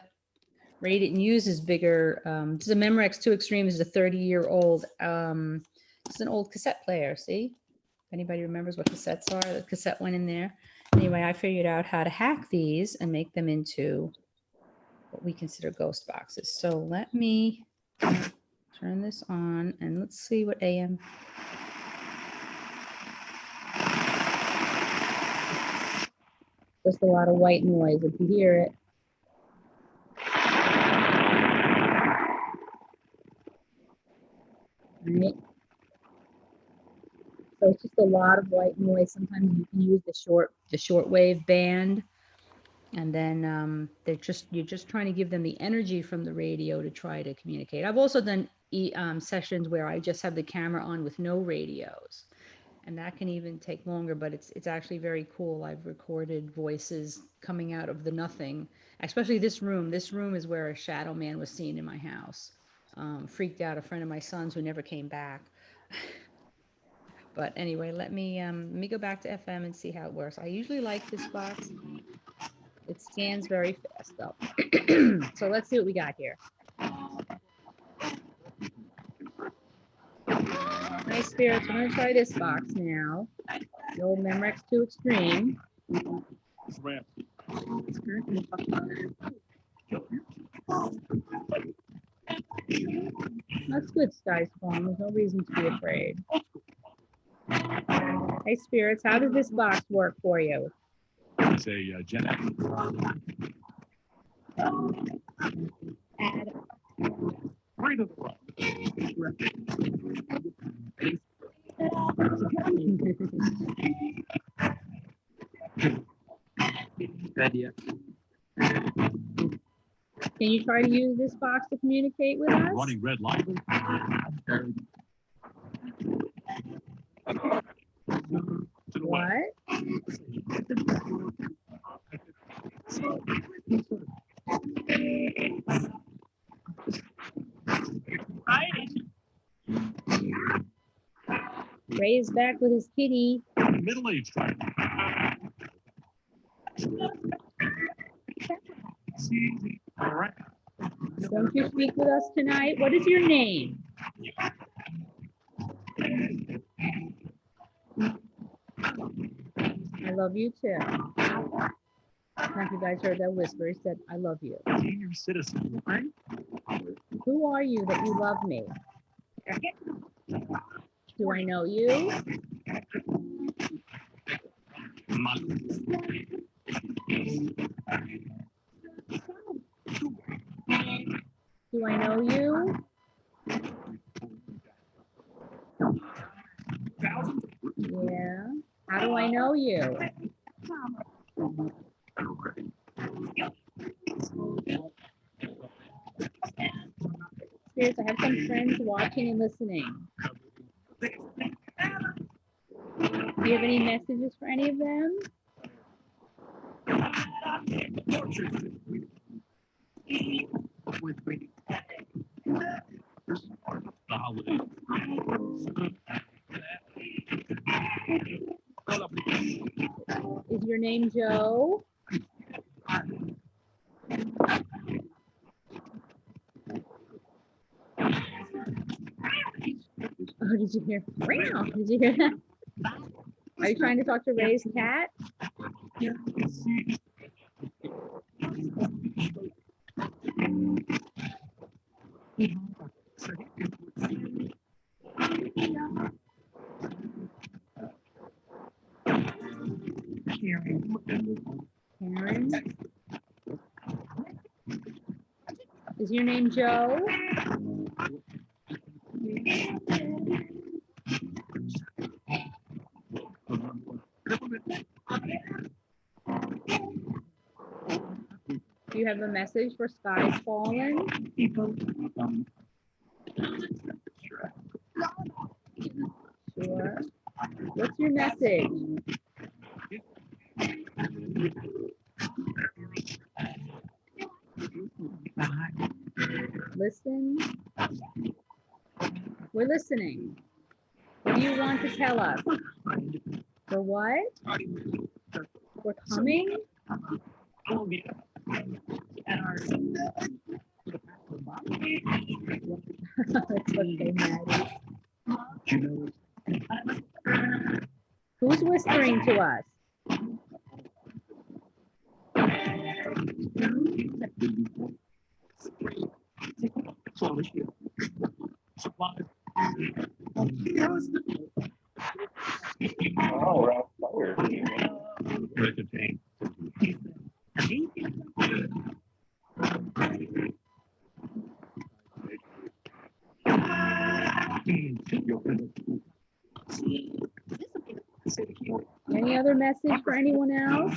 Radiant News is bigger. This is a Memorex 2 Extreme. This is a 30-year-old. It's an old cassette player. See, if anybody remembers what cassettes are, the cassette went in there. Anyway, I figured out how to hack these and make them into what we consider ghost boxes. So let me turn this on and let's see what AM. Just a lot of white noise if you hear it. Right. So it's just a lot of white noise. Sometimes you can use the shortwave band, and then you're just trying to give them the energy from the radio to try to communicate. I've also done sessions where I just have the camera on with no radios. And that can even take longer, but it's actually very cool. I've recorded voices coming out of the nothing, especially this room. This room is where a shadow man was seen in my house. Freaked out a friend of my son's who never came back. But anyway, let me go back to FM and see how it works. I usually like this box. It scans very fast though. So let's see what we got here. Nice spirits. We're going to try this box now. The old Memorex 2 Extreme. That's good, Sky Spawn. There's no reason to be afraid. Hey, spirits, how does this box work for you? It's a Gen X. Add. Right of the road. Idea. Can you try to use this box to communicate with us? Running red light. To the west. What? Ray is back with his kitty. Middle-aged type. All right. Don't you speak with us tonight? What is your name? I love you too. I don't know if you guys heard that whisper. He said, I love you. Senior citizen, right? Who are you that you love me? Do I know you? Do I know you? Yeah. How do I know you? Spirits, I have some friends watching and listening. Do you have any messages for any of them? The holiday. Is your name Joe? Oh, did you hear? Meow. Did you hear that? Are you trying to talk to Ray's cat? Karen? Is your name Joe? Do you have a message for Sky's Fallen? Sure. What's your message? Listen. We're listening. What do you want to tell us? For what? We're coming? It's okay, Maddie. Who's whispering to us? Oh, we're on fire. Any other message for anyone else?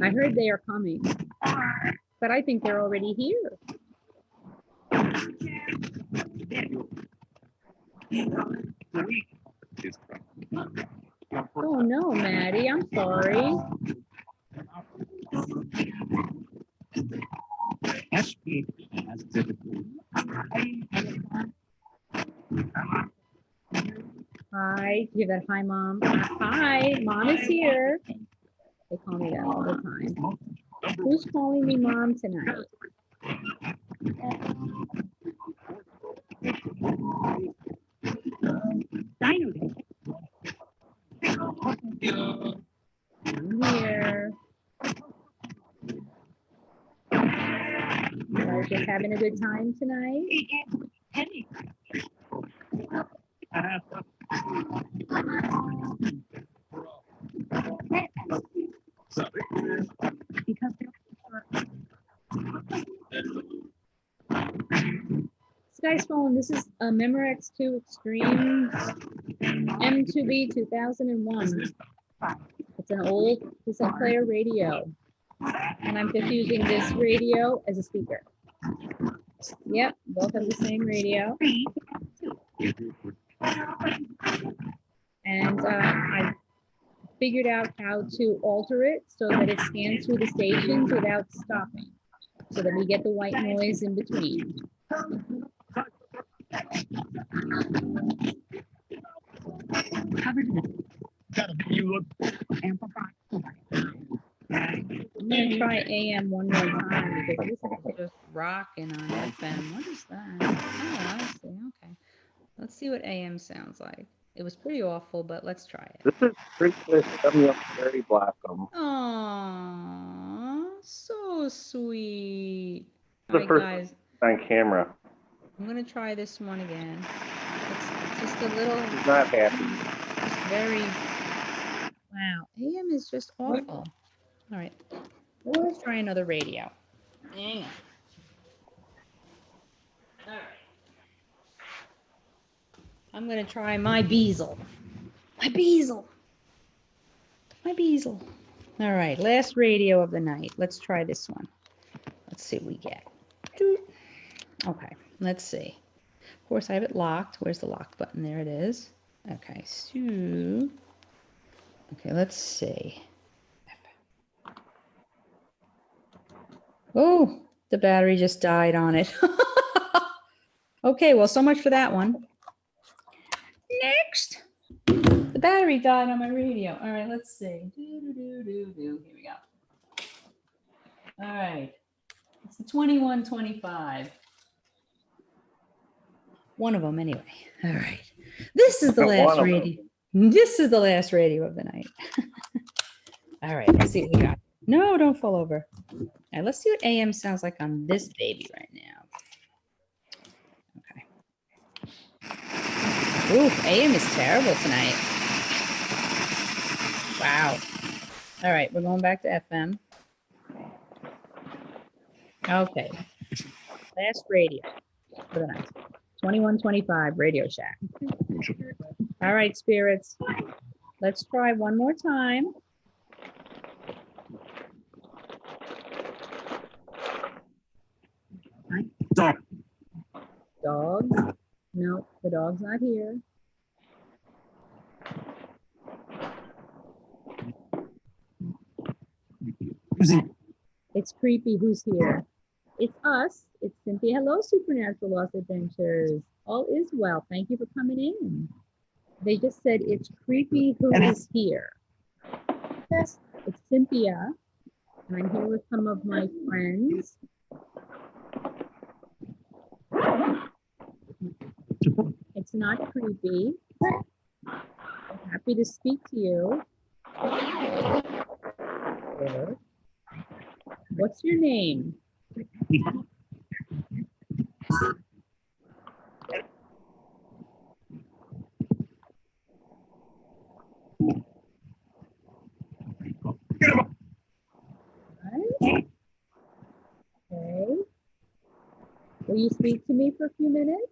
I heard they are coming, but I think they're already here. Oh no, Maddie, I'm sorry. Hi, give that hi, Mom. Hi, Mom is here. They call me that all the time. Who's calling me Mom tonight? guys just having a good time tonight? Sky's Falling, this is a Memorex 2 Extreme M2B 2001. It's an old cassette player radio. And I'm just using this radio as a speaker. Yep, both have the same radio. And I figured out how to alter it so that it scans through the stations without stopping, so that we get the white noise in between. I'm gonna try AM one more time because this is just rocking on FM. What is that? Oh, I see. Okay. Let's see what AM sounds like. It was pretty awful, but let's try it. This is Princess Dummy Up Very Blackham. Aww, so sweet. The All right, first guys, on camera. I'm gonna try this one again. It's just a little, She's not happy. just very, wow. AM is just awful. All right, let's try another radio. Hang on. All right. I'm gonna try my Beazle. My Beazle. My Beazle. All right, last radio of the night. Let's try this one. Let's see what we get. Okay, let's see. Of course, I have it locked. Where's the lock button? There it is. Okay, so, okay, let's see. Oh, the battery just died on it. Okay, well, so much for that one. Next. The battery died on my radio. All right, let's see. Here we go. All right. It's the 2125. One of them, anyway. All right. This is the last radio. This is the last radio of the night. All right, let's see what we got. No, don't fall over. All right, let's see what AM sounds like on this baby right now. Okay. Ooh, AM is terrible tonight. Wow. All right, we're going back to FM. Okay. Last radio for the night. 2125 Radio Shack. All right, spirits. Let's try one more time. Dog. Dog. No, the dog's not here. It's creepy. Who's here? It's us. It's Cynthia. Hello, Supernatural Lost Adventures. All is well. Thank you for coming in. They just said it's creepy. Who is here? Yes, it's Cynthia. And I'm here with some of my friends. It's not creepy. I'm happy to speak to you. Good. What's your name? Right. Okay. Will you speak to me for a few minutes?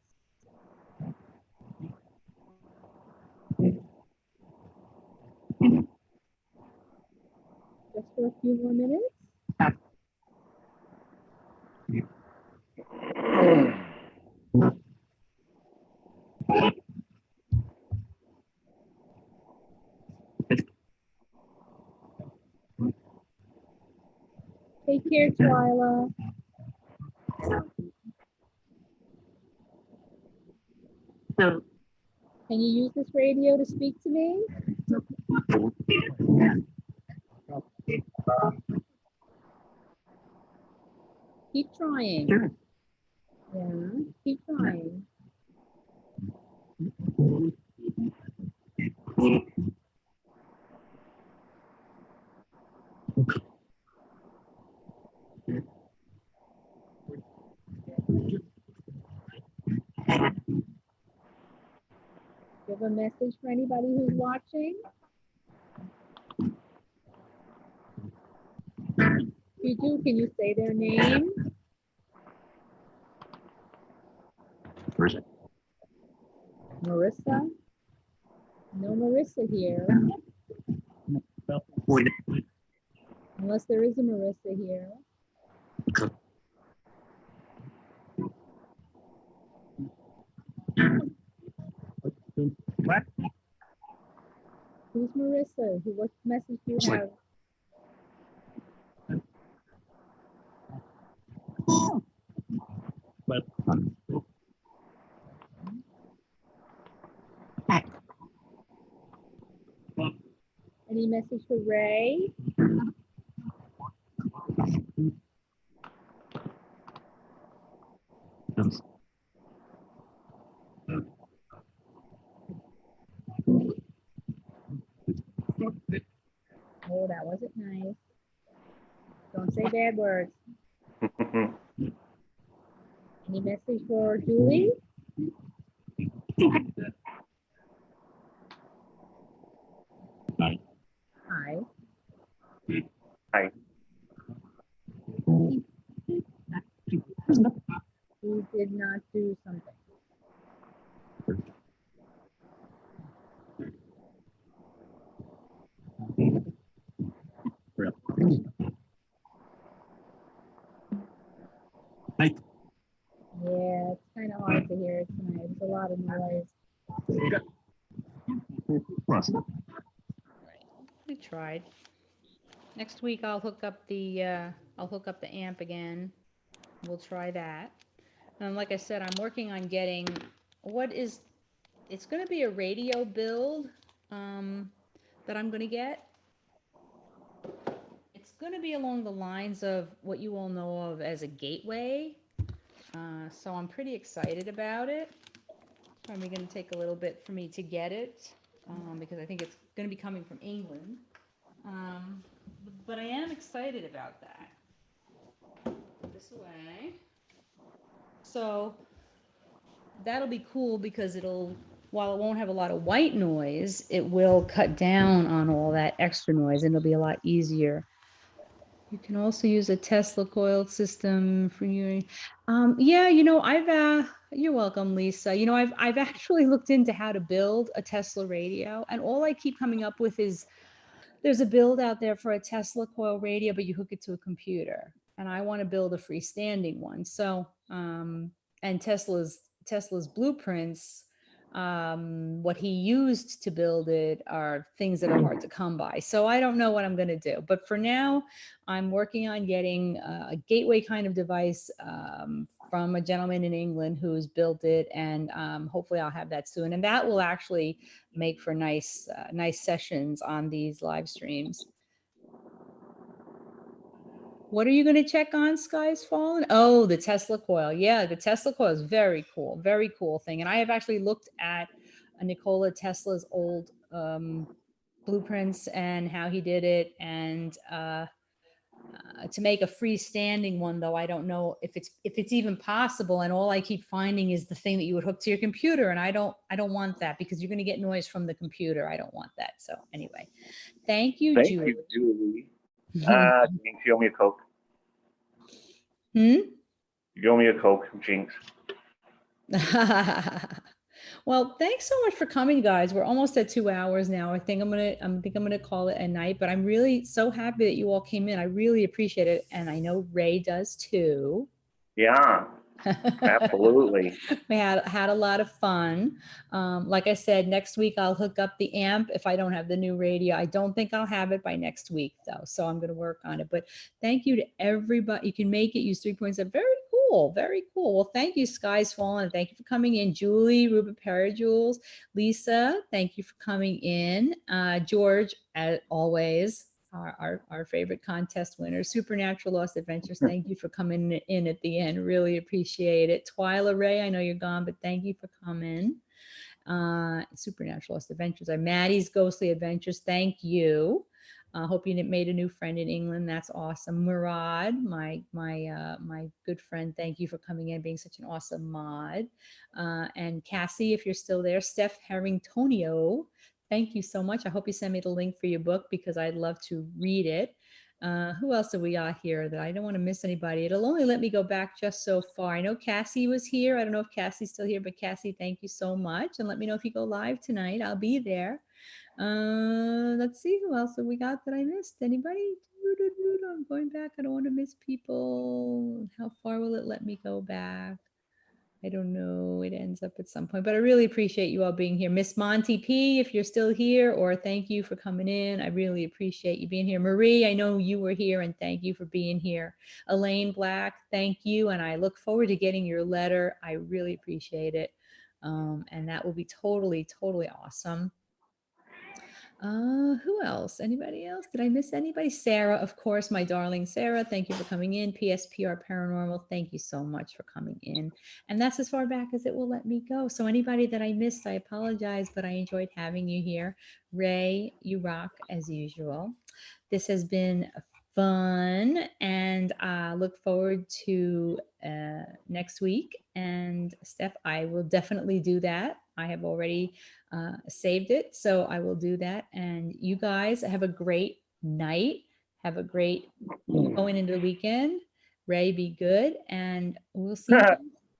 Just for a few more minutes? Take care, Twyla. Can you use this radio to speak to me? Keep trying. Yeah, keep trying. you have a message for anybody who's watching? If you do, can you say their name? First. Marissa? No Marissa here, unless there is a Marissa here. What? Who's Marissa? What message do you It's like- have? But Any message for Ray? Oh, that wasn't nice. Don't say bad words. Any message for Julie? Hi. Hi. Hi. Who did not do something? Hi. Yeah, it's kind of hard to hear it tonight. There's a lot of noise. I tried. Next week I'll hook up the amp again. We'll try that. And like I said, I'm working on getting it's going to be a radio build that I'm going to get. It's going to be along the lines of what you all know of as a gateway. So I'm pretty excited about it. It's probably going to take a little bit for me to get it because I think it's going to be coming from England. But I am excited about that. Put this away. So that'll be cool because while it won't have a lot of white noise, it will cut down on all that extra noise and it'll be a lot easier. You can also use a Tesla coil system for you. Yeah, you're welcome, Lisa. I've actually looked into how to build a Tesla radio, and all I keep coming up with is there's a build out there for a Tesla coil radio, but you hook it to a computer, and I want to build a freestanding one. So, and Tesla's blueprints, what he used to build it are things that are hard to come by. So I don't know what I'm going to do, but for now, I'm working on getting a gateway kind of device from a gentleman in England who's built it, and hopefully I'll have that soon. And that will actually make for nice sessions on these live streams. What are you going to check on, Sky's Fallen? Oh, the Tesla coil. Yeah, the Tesla coil is very cool thing. And I have actually looked at Nikola Tesla's old blueprints and how he did it. And to make a freestanding one, though, I don't know if it's even possible. And all I keep finding is the thing that you would hook to your computer. And I don't want that because you're going to get noise from the computer. I don't want that. So anyway, thank you, Julie. Thank you, Julie. Jinx, you owe me a Coke. You owe me a Coke, Jinx. Well, thanks so much for coming, guys. We're almost at 2 hours now. I think I'm gonna call it a night, but I'm really so happy that you all came in. I really appreciate it. And I know Ray does too. Yeah, absolutely. We had a lot of fun. Like I said, next week I'll hook up the amp if I don't have the new radio. I don't think I'll have it by next week though, so I'm going to work on it. But thank you to everybody. You can make it, use 3.7. Very cool, very cool. Well, thank you, Sky's Fallen. Thank you for coming in, Julie, Ruba Parajules, Lisa. Thank you for coming in, George, as always. Our favorite contest winner, Supernatural Lost Adventures. Thank you for coming in at the end. Really appreciate it. Twyla Ray, I know you're gone, but thank you for coming. Supernatural Lost Adventures. Maddie's Ghostly Adventures. Thank you. Hope you made a new friend in England. That's awesome. Murad, my good friend, thank you for coming in, being such an awesome mod. And Cassie, if you're still there, Steph Harringtonio, thank you so much. I hope you send me the link for your book because I'd love to read it. Who else do we got here that I don't want to miss anybody? It'll only let me go back just so far. I know Cassie was here. I don't know if Cassie's still here, but Cassie, thank you so much. And let me know if you go live tonight. I'll be there. Let's see who else have we got that I missed. Anybody? I'm going back. I don't want to miss people. How far will it let me go back? I don't know. It ends up at some point, but I really appreciate you all being here. Miss Monty P, if you're still here, or thank you for coming in. I really appreciate you being here. Marie, I know you were here and thank you for being here. Elaine Black, thank you. And I look forward to getting your letter. I really appreciate it. And that will be totally, totally awesome. Who else? Anybody else? Did I miss anybody? Sarah, of course, my darling Sarah. Thank you for coming in. PSPR Paranormal. Thank you so much for coming in. And that's as far back as it will let me go. So anybody that I missed, I apologize, but I enjoyed having you here. Ray, you rock as usual. This has been fun, and I look forward to next week. And Steph, I will definitely do that. I have already saved it, so I will do that. And you guys have a great night. Have a great going into the weekend. Ray, be good, and we'll see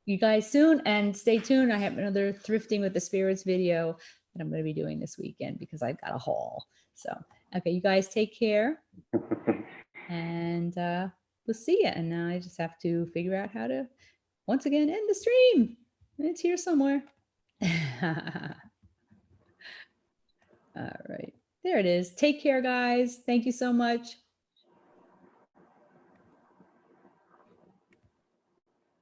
you guys soon. And stay tuned. I have another Thrifting with the Spirits video that I'm going to be doing this weekend because I've got a haul. So, okay, you guys take care, and we'll see you. And now I just have to figure out how to once again end the stream. It's here somewhere. All right, there it is. Take care, guys. Thank you so much.